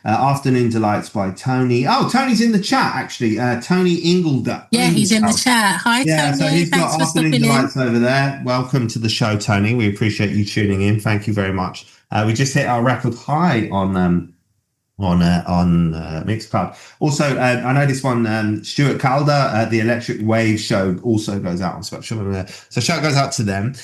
Speaker 5: Afternoon Delights by Tony. Oh, Tony's in the chat, actually. Tony Ingledup.
Speaker 4: Yeah, he's in the chat. Hi, Tony.
Speaker 5: So he's
Speaker 4: Thanks
Speaker 5: got
Speaker 4: for
Speaker 5: Afternoon
Speaker 4: stopping
Speaker 5: Delights
Speaker 4: in.
Speaker 5: over there. Welcome to the show, Tony. We appreciate you tuning in. Thank you very much. We just hit our record high on Mixcloud. Also, I know this one, Stuart Calder, the Electric Wave show also goes out on Spectrum. So shout goes out to them.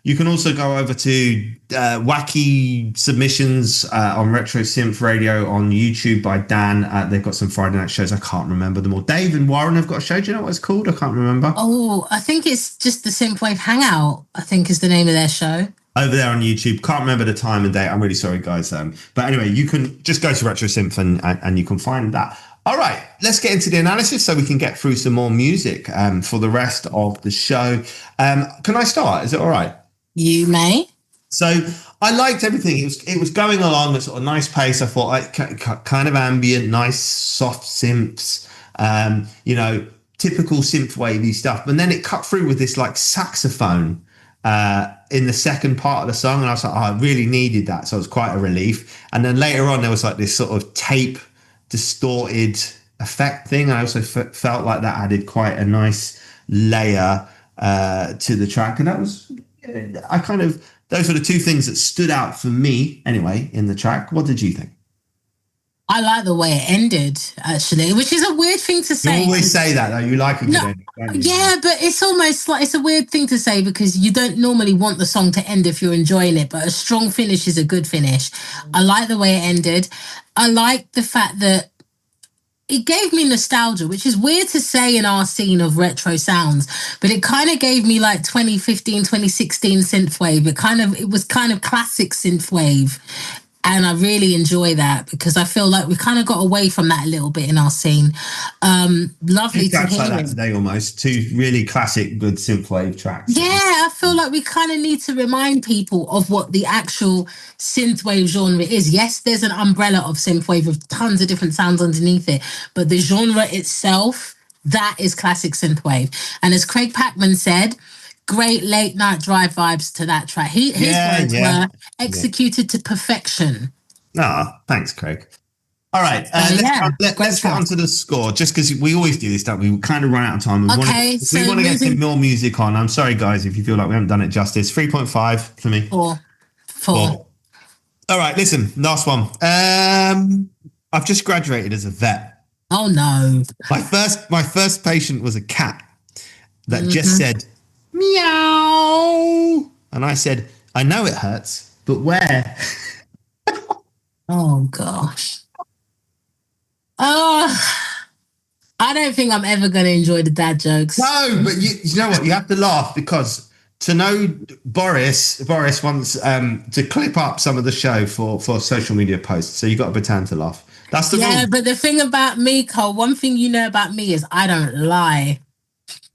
Speaker 5: You can also go over to Wacky Submissions on RetroSynth Radio on YouTube by Dan. They've got some Friday night shows. I can't remember them all. Dave and Warren have got a show. Do you know what it's called? I can't remember.
Speaker 4: Oh, I think it's just the Synthwave Hangout, I think is the name of their show.
Speaker 5: Over there on YouTube. Can't remember the time and date. I'm really sorry, guys. But anyway, you can just go to RetroSynth and you can find that. All right, let's get into the analysis so we can get through some more music for the rest of the show. Can I start? Is it all right? You
Speaker 4: may.
Speaker 5: So I liked everything. It was going along at sort of nice pace. I thought kind of ambient, nice soft synths, typical synthwavy stuff. But then it cut through with this like saxophone in the second part of the song, and I was like, I really needed that, so it was quite a relief. And then later on there was like this sort of tape distorted effect thing. I also felt like that added quite a nice layer to the track, and that was those were the two things that stood out for me anyway in the track. What did you think?
Speaker 4: I like the way it ended, actually, which is a weird thing to say.
Speaker 5: You always say that, though. You like a good ending, don't you?
Speaker 4: Yeah, but it's almost like it's a weird thing to say because you don't normally want the song to end if you're enjoying it, but a strong finish is a good finish. I like the way it ended. I like the fact that it gave me nostalgia, which is weird to say in our scene of retro sounds, but it kind of gave me like 2015, 2016 synthwave. It was kind of classic synthwave. And I really enjoy that because I feel like we kind of got away from that a little bit in our scene. Lovely to hear.
Speaker 5: Like that today, almost two really classic, good synthwave tracks.
Speaker 4: Yeah, I feel like we kind of need to remind people of what the actual synthwave genre is. Yes, there's an umbrella of synthwave with tons of different sounds underneath it, but the genre itself, that is classic synthwave. And as Craig Packman said, great late night drive vibes to that track. His words were executed to perfection.
Speaker 5: Thanks, Craig. All right, let's get on to the score, just because we always do this, don't we? We kind of run out of time. We want to get some more music on. I'm sorry, guys, if you feel like we haven't done it justice. 3.5 for me.
Speaker 4: Four.
Speaker 5: All right, listen, last one. I've just graduated as a vet.
Speaker 4: Oh, no.
Speaker 5: My first patient was a cat that just said, meow. And I said, I know it hurts, but where?
Speaker 4: Oh, gosh. Oh, I don't think I'm ever going to enjoy the dad jokes.
Speaker 5: No, but you know what? You have to laugh because to know Boris wants to clip up some of the show for social media posts. So you got to pretend to laugh. That's the rule.
Speaker 4: Yeah, but the thing about me, Cole, one thing you know about me is I don't lie.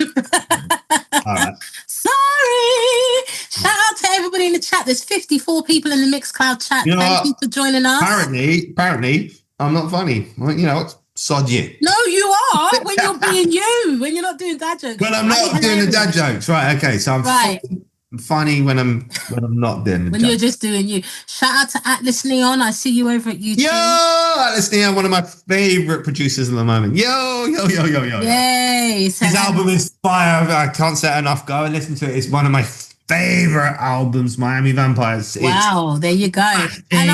Speaker 5: All right.
Speaker 4: Sorry. Shout out to everybody in the chat. There's 54 people in the Mixcloud chat. Thank you for joining us.
Speaker 5: Apparently, I'm not funny. Well, you know what? Sod you.
Speaker 4: No, you are when you're being you. When you're not doing dad jokes.
Speaker 5: When I'm not doing the dad jokes, right? Okay, so I'm funny when I'm not doing the
Speaker 4: when you're just doing you. Shout out to Atlas Neon. I see you over at YouTube.
Speaker 5: Yo, Atlas Neon, one of my favorite producers at the moment. Yo.
Speaker 4: Yay!
Speaker 5: His album is fire. I can't say it enough. Go and listen to it. It's one of my favorite albums, Miami Vampires.
Speaker 4: Wow, there you go. And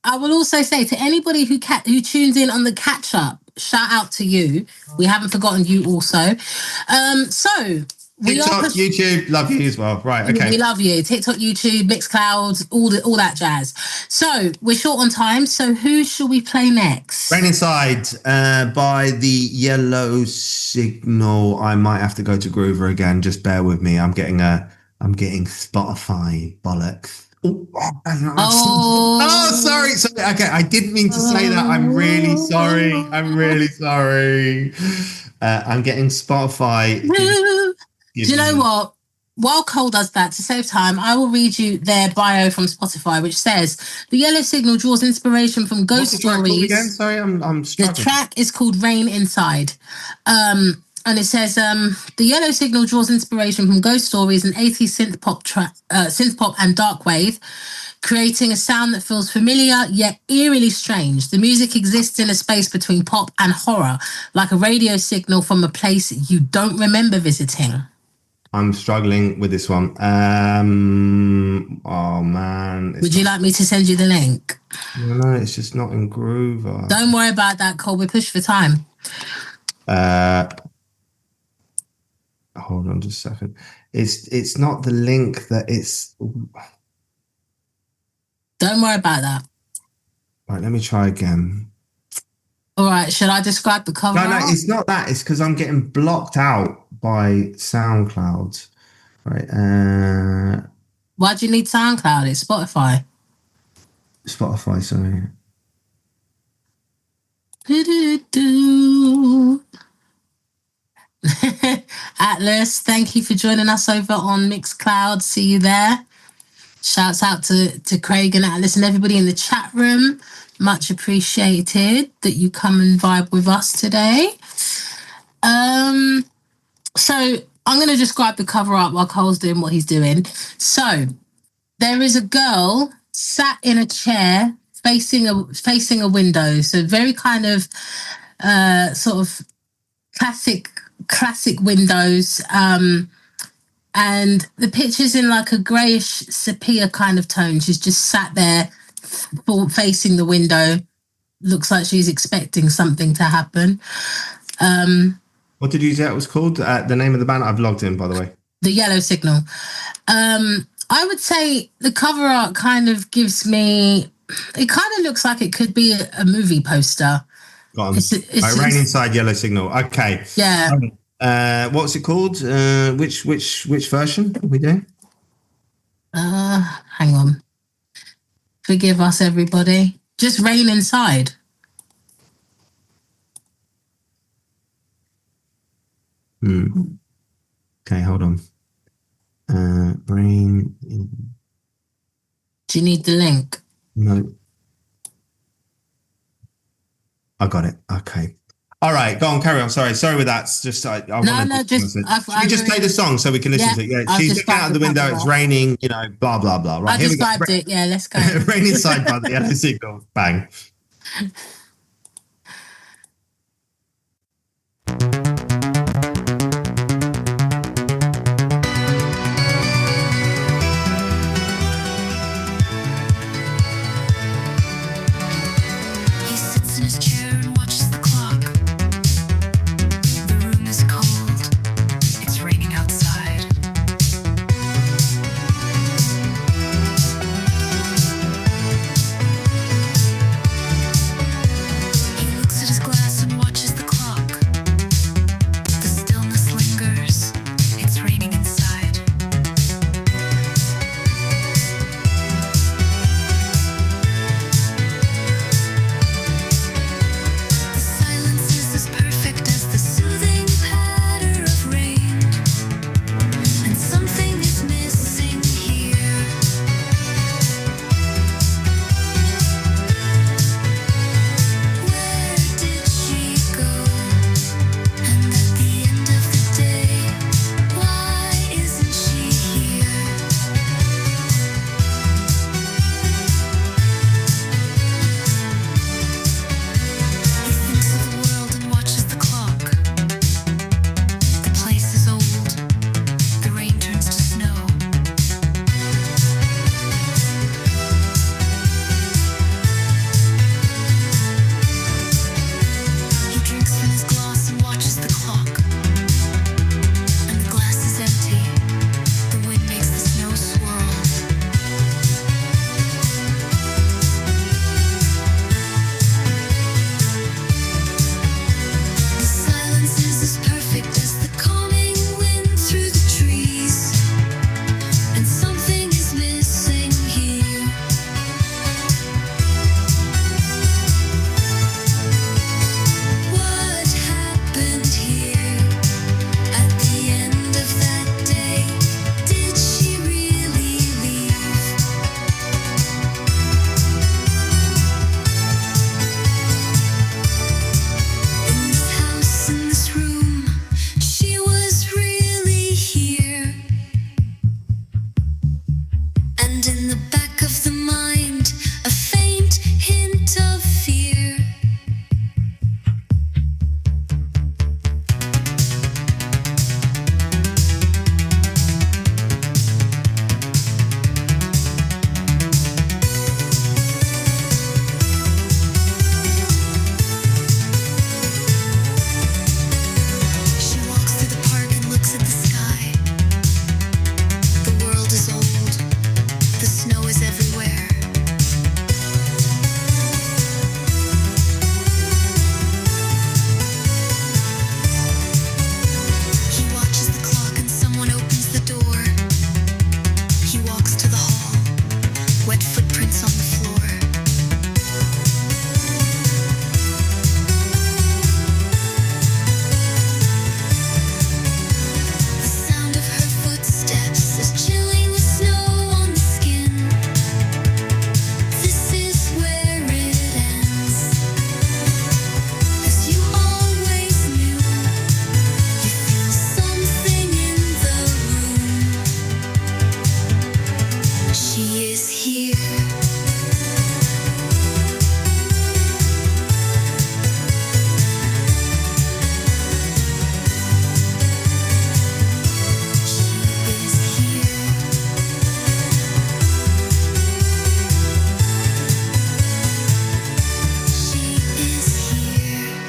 Speaker 4: I will also say to anybody who tunes in on the catch up, shout out to you. We haven't forgotten you also.
Speaker 5: TikTok, YouTube, love you as well. Right, okay.
Speaker 4: We love you. TikTok, YouTube, Mixcloud, all that jazz. So we're short on time. So who shall we play next?
Speaker 5: Rain Inside by the Yellow Signal. I might have to go to Groover again. Just bear with me. I'm getting Spotify bollocks. Sorry. Okay, I didn't mean to say that. I'm really sorry. I'm getting Spotify.
Speaker 4: Do you know what? while Cole does that, to save time, I will read you their bio from Spotify, which says the Yellow Signal draws inspiration from ghost
Speaker 5: What's the track called again?
Speaker 4: stories.
Speaker 5: Sorry, I'm struggling.
Speaker 4: The track is called Rain Inside. And it says the Yellow Signal draws inspiration from ghost stories and 80s synth pop and dark wave, creating a sound that feels familiar yet eerily strange. The music exists in a space between pop and horror, like a radio signal from a place you don't remember visiting.
Speaker 5: I'm struggling with this one. Oh man.
Speaker 4: Would you like me to send you the link?
Speaker 5: No, it's just not in groove.
Speaker 4: Don't worry about that, Cole. We're pushed for time.
Speaker 5: Hold on just a second. It's not the link that it's.
Speaker 4: Don't worry about that.
Speaker 5: Right, let me try again.
Speaker 4: All right, should I describe the cover?
Speaker 5: No, it's not that. It's because I'm getting blocked out by SoundCloud. Right.
Speaker 4: Why do you need SoundCloud? It's Spotify.
Speaker 5: Spotify, sorry.
Speaker 4: Atlas, thank you for joining us over on Mixcloud. See you there. Shouts out to Craig and Atlas and everybody in the chat room. Much appreciated that you come and vibe with us today. So I'm going to describe the cover art while Cole's doing what he's doing. So there is a girl sat in a chair facing a window. So very kind of sort of classic windows. And the picture's in like a greyish sepia kind of tone. She's just sat there facing the window. Looks like she's expecting something to happen.
Speaker 5: What did you say it was called? The name of the band? I've logged in, by the way.
Speaker 4: The Yellow Signal. I would say the cover art kind of gives me... It kind of looks like it could be a movie poster.
Speaker 5: Got 'em. Rain Inside, Yellow Signal. Okay.
Speaker 4: Yeah.
Speaker 5: What's it called? Which version are we doing?
Speaker 4: Hang on. Forgive us, everybody. Just Rain Inside.
Speaker 5: Okay, hold on. Rain.
Speaker 4: Do you need the link?
Speaker 5: No. I got it. Okay. All right, go on, carry on. Sorry with that. It's just
Speaker 4: No, just
Speaker 5: Should we just play the song so we can listen to it? Yeah, she's looking out of the window. It's raining. Blah blah blah. Right,
Speaker 4: I described it. Yeah, let's go.
Speaker 5: Rain Inside by the Yellow Signal. Bang.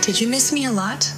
Speaker 7: Did you miss me a lot?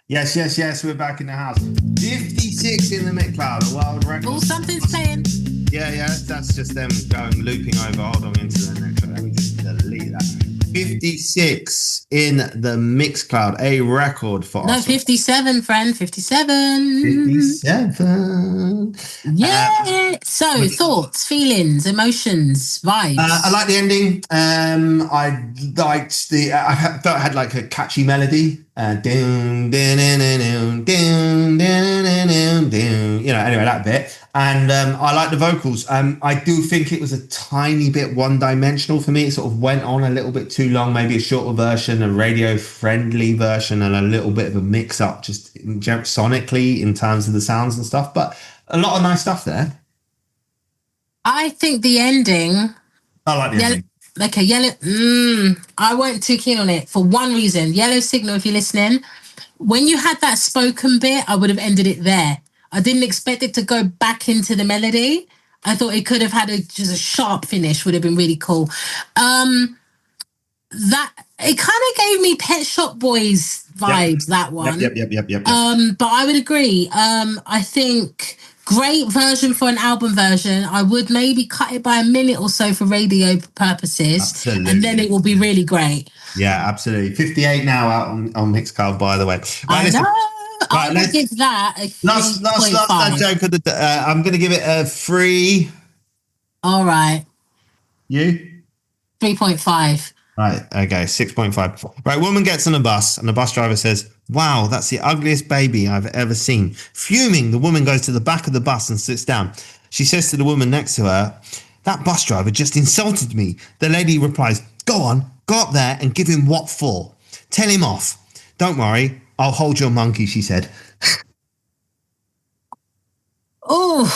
Speaker 5: Yes. We're back in the house. 56 in the Mixcloud, a world record.
Speaker 4: Oh, something's playing.
Speaker 5: Yeah. That's just them looping over. Hold on into the next one. Let me just delete that. 56 in the Mixcloud, a record for us.
Speaker 4: 57, friend. 57.
Speaker 5: 57.
Speaker 4: Yeah. So, thoughts, feelings, emotions, vibes.
Speaker 5: I like the ending. I liked I felt it had like a catchy melody. Anyway, that bit. And I like the vocals. I do think it was a tiny bit one-dimensional for me. It sort of went on a little bit too long, maybe a shorter version, a radio-friendly version, and a little bit of a mix-up just sonically in terms of the sounds and stuff. But a lot of nice stuff there.
Speaker 4: I think the ending...
Speaker 5: I like the ending.
Speaker 4: Okay, Yellow... I weren't too keen on it for one reason. Yellow Signal, if you're listening, when you had that spoken bit, I would have ended it there. I didn't expect it to go back into the melody. I thought it could have had just a sharp finish, would have been really cool. That it kind of gave me Pet Shop Boys vibes, that one.
Speaker 5: Yep.
Speaker 4: But I would agree. I think great version for an album version. I would maybe cut it by a minute or so for radio purposes.
Speaker 5: Absolutely.
Speaker 4: And then it will be really great.
Speaker 5: Yeah, absolutely. 58 now out on Mixcloud, by the way. Right,
Speaker 4: I know. I would give that a 3.5.
Speaker 5: Last joke of the I'm going to give it a 3.
Speaker 4: All right.
Speaker 5: You?
Speaker 4: 3.5.
Speaker 5: Right, okay, 6.5. Right, woman gets on a bus and the bus driver says, "Wow, that's the ugliest baby I've ever seen." Fuming, the woman goes to the back of the bus and sits down. She says to the woman next to her, "That bus driver just insulted me." The lady replies, "Go on, go up there and give him what for. Tell him off. Don't worry, I'll hold your monkey," she said.
Speaker 4: Oh.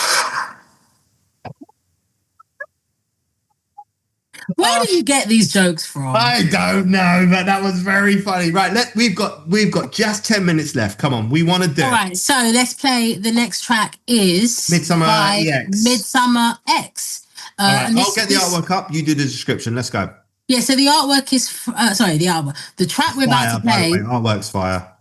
Speaker 4: Where do you get these jokes from?
Speaker 5: I don't know, but that was very funny. Right, we've got just 10 minutes left. Come on, we want to do.
Speaker 4: All right, so let's play. The next track is
Speaker 5: Midsummer EX.
Speaker 4: Midsummer X.
Speaker 5: All right, I'll get the artwork up. You do the description. Let's go.
Speaker 4: Yeah, so the artwork is the track we're about to play.
Speaker 5: Artwork's fire.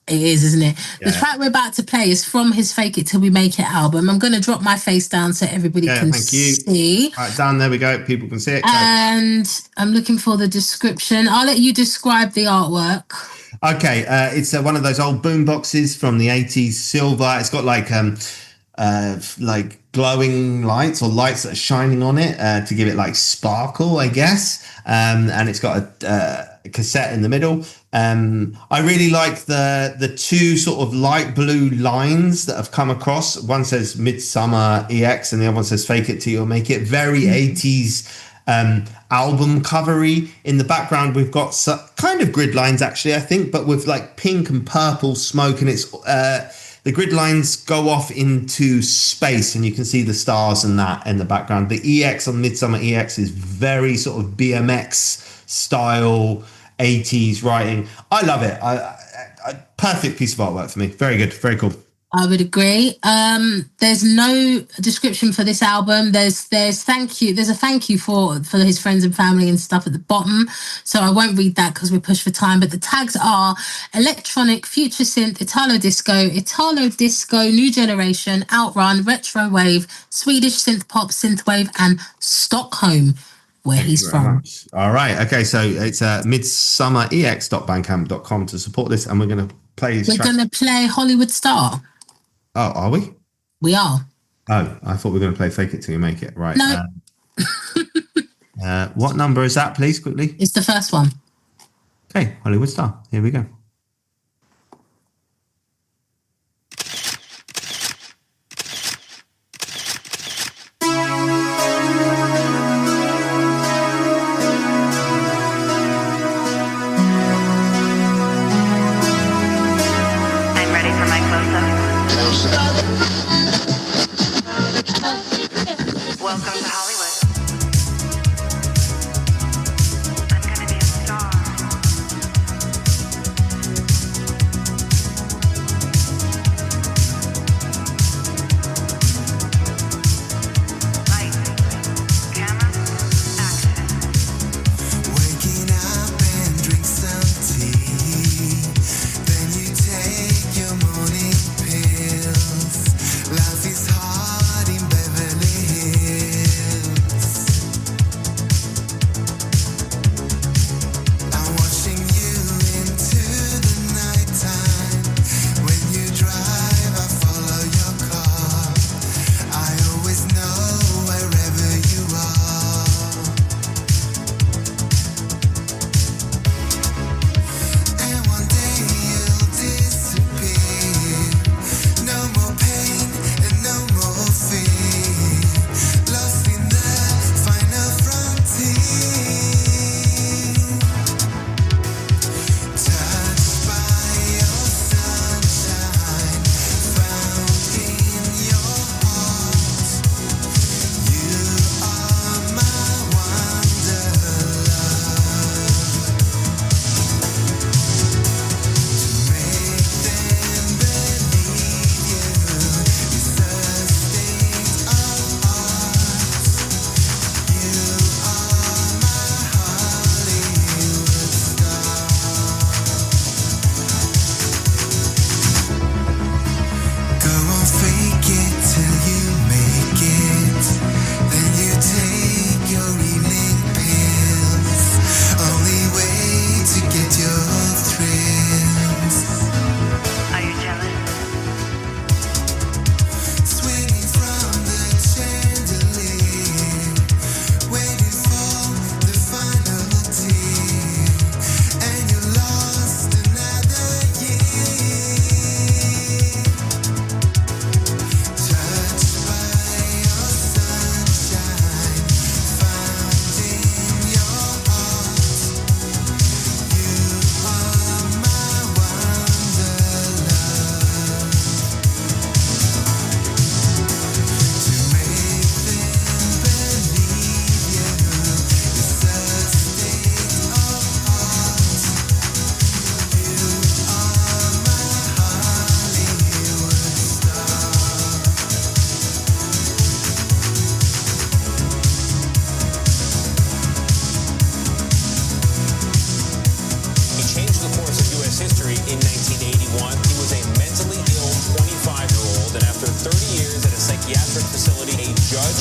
Speaker 4: It is, isn't it?
Speaker 5: Yeah.
Speaker 4: The track we're about to play is from his Fake It Till We Make It album. I'm going to drop my face down so everybody can see.
Speaker 5: All right, down there we go. People can see it.
Speaker 4: And I'm looking for the description. I'll let you describe the artwork.
Speaker 5: Okay, it's one of those old boom boxes from the 80s, silver. It's got like glowing lights or lights that are shining on it to give it like sparkle, I guess. And it's got a cassette in the middle. I really like the two sort of light blue lines that have come across. One says Midsummer EX and the other one says Fake It Till You Make It. Very 80s album covery. In the background we've got kind of grid lines actually, I think, but with like pink and purple smoke, and it's the grid lines go off into space and you can see the stars and that in the background. The EX on Midsummer EX is very sort of BMX style 80s writing. I love it. I perfect piece of artwork for me. Very good. Very cool.
Speaker 4: I would agree. There's no description for this album. There's thank you. There's a thank you for his friends and family and stuff at the bottom. So I won't read that because we're pushed for time. But the tags are electronic, future synth, Italo disco, new generation, outrun, retrowave, Swedish synth pop, synthwave, and Stockholm, where he's from.
Speaker 5: Much. All right. Okay. So it's midsummerex.bandcamp.com to support this, and we're going to play.
Speaker 4: We're going to play Hollywood Star.
Speaker 5: Oh, are we?
Speaker 4: We are.
Speaker 5: Oh, I thought we were going to play Fake It Till You Make It. Right.
Speaker 4: No.
Speaker 5: What number is that, please, quickly?
Speaker 4: It's the first one.
Speaker 5: Okay, Hollywood Star. Here we go.
Speaker 7: Welcome to Hollywood. I'm gonna be a star.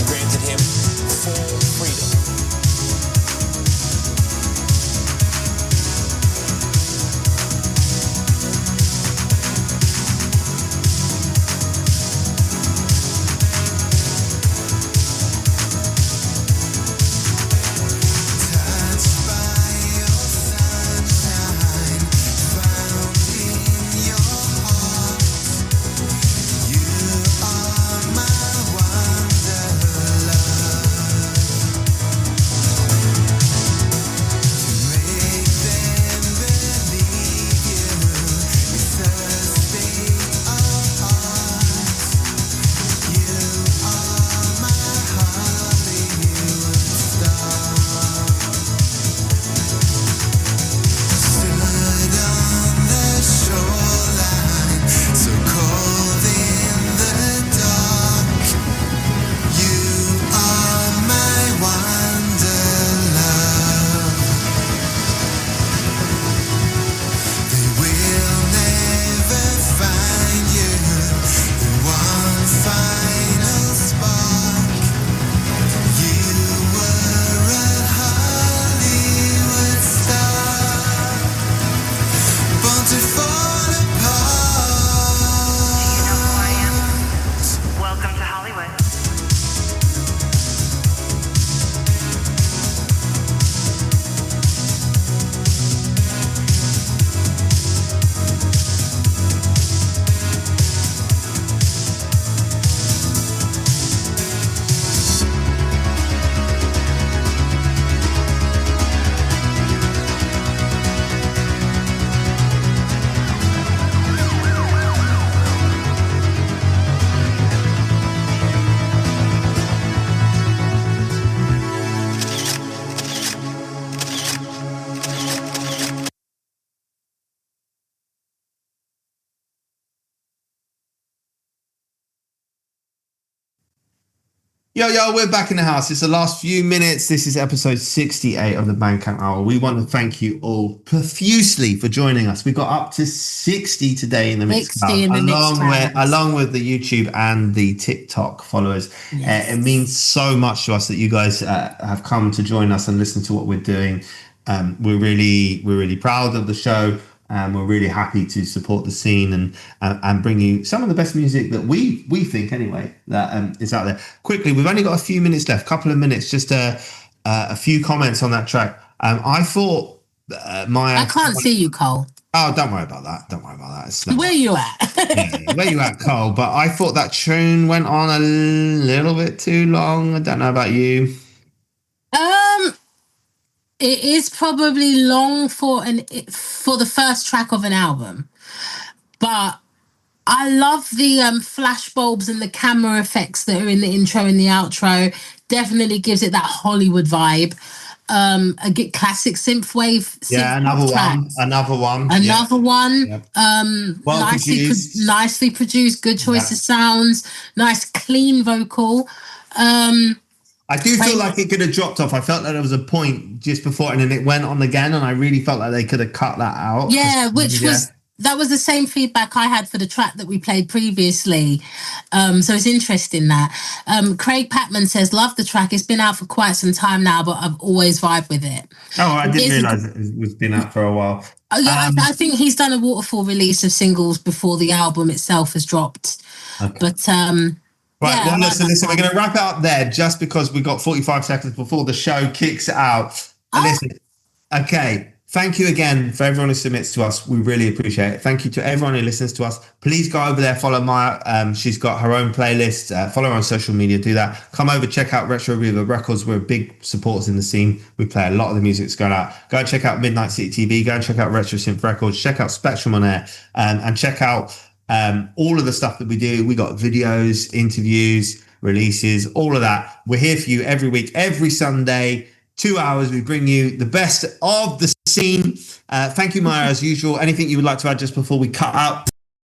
Speaker 8: granted him full freedom.
Speaker 5: Yo, we're back in the house. It's the last few minutes. This is episode 68 of the BandCamp Hour. We want to thank you all profusely for joining us. We got up to 60 today in the mix, along with the YouTube and the TikTok followers. Yes. It means so much to us that you guys have come to join us and listen to what we're doing. We're really proud of the show. And we're really happy to support the scene and bring you some of the best music that we think anyway that is out there. Quickly, we've only got a few minutes left, couple of minutes, just a few comments on that track. I thought
Speaker 4: I can't see you, Cole.
Speaker 5: Oh, don't worry about that. It's
Speaker 4: where you at?
Speaker 5: Where you at, Cole? But I thought that tune went on a little bit too long. I don't know about you.
Speaker 4: It is probably long for the first track of an album, but I love the flashbulbs and the camera effects that are in the intro and the outro. Definitely gives it that Hollywood vibe. A classic synthwave.
Speaker 5: Yeah, another one.
Speaker 4: Yep.
Speaker 5: Well
Speaker 4: nicely produced. Good choice of sounds. Nice clean vocal.
Speaker 5: I do feel like it could have dropped off. I felt that there was a point just before, and then it went on again, and I really felt like they could have cut that out.
Speaker 4: Yeah, that was the same feedback I had for the track that we played previously. So it's interesting that. Craig Patman says, love the track. It's been out for quite some time now, but I've always vibed with it.
Speaker 5: Oh, I didn't realise it was been out for a while.
Speaker 4: Yeah, I think he's done a waterfall release of singles before the album itself has dropped. Okay. But
Speaker 5: right, yeah, well, listen, we're going to wrap it up there just because we've got 45 seconds before the show kicks out. Listen, okay, thank you again for everyone who submits to us. We really appreciate it. Thank you to everyone who listens to us. Please go over there, follow Maya. She's got her own playlist. Follow her on social media, do that. Come over, check out retrowave Records. We're big supporters in the scene. We play a lot of the music that's going out. Go and check out Midnight City TV. Go and check out RetroSynth Records. Check out Spectrum on Air. And check out all of the stuff that we do. We got videos, interviews, releases, all of that. We're here for you every week, every Sunday, 2 hours. We bring you the best of the scene. Thank you, Maya, as usual. Anything you would like to add just before we cut out?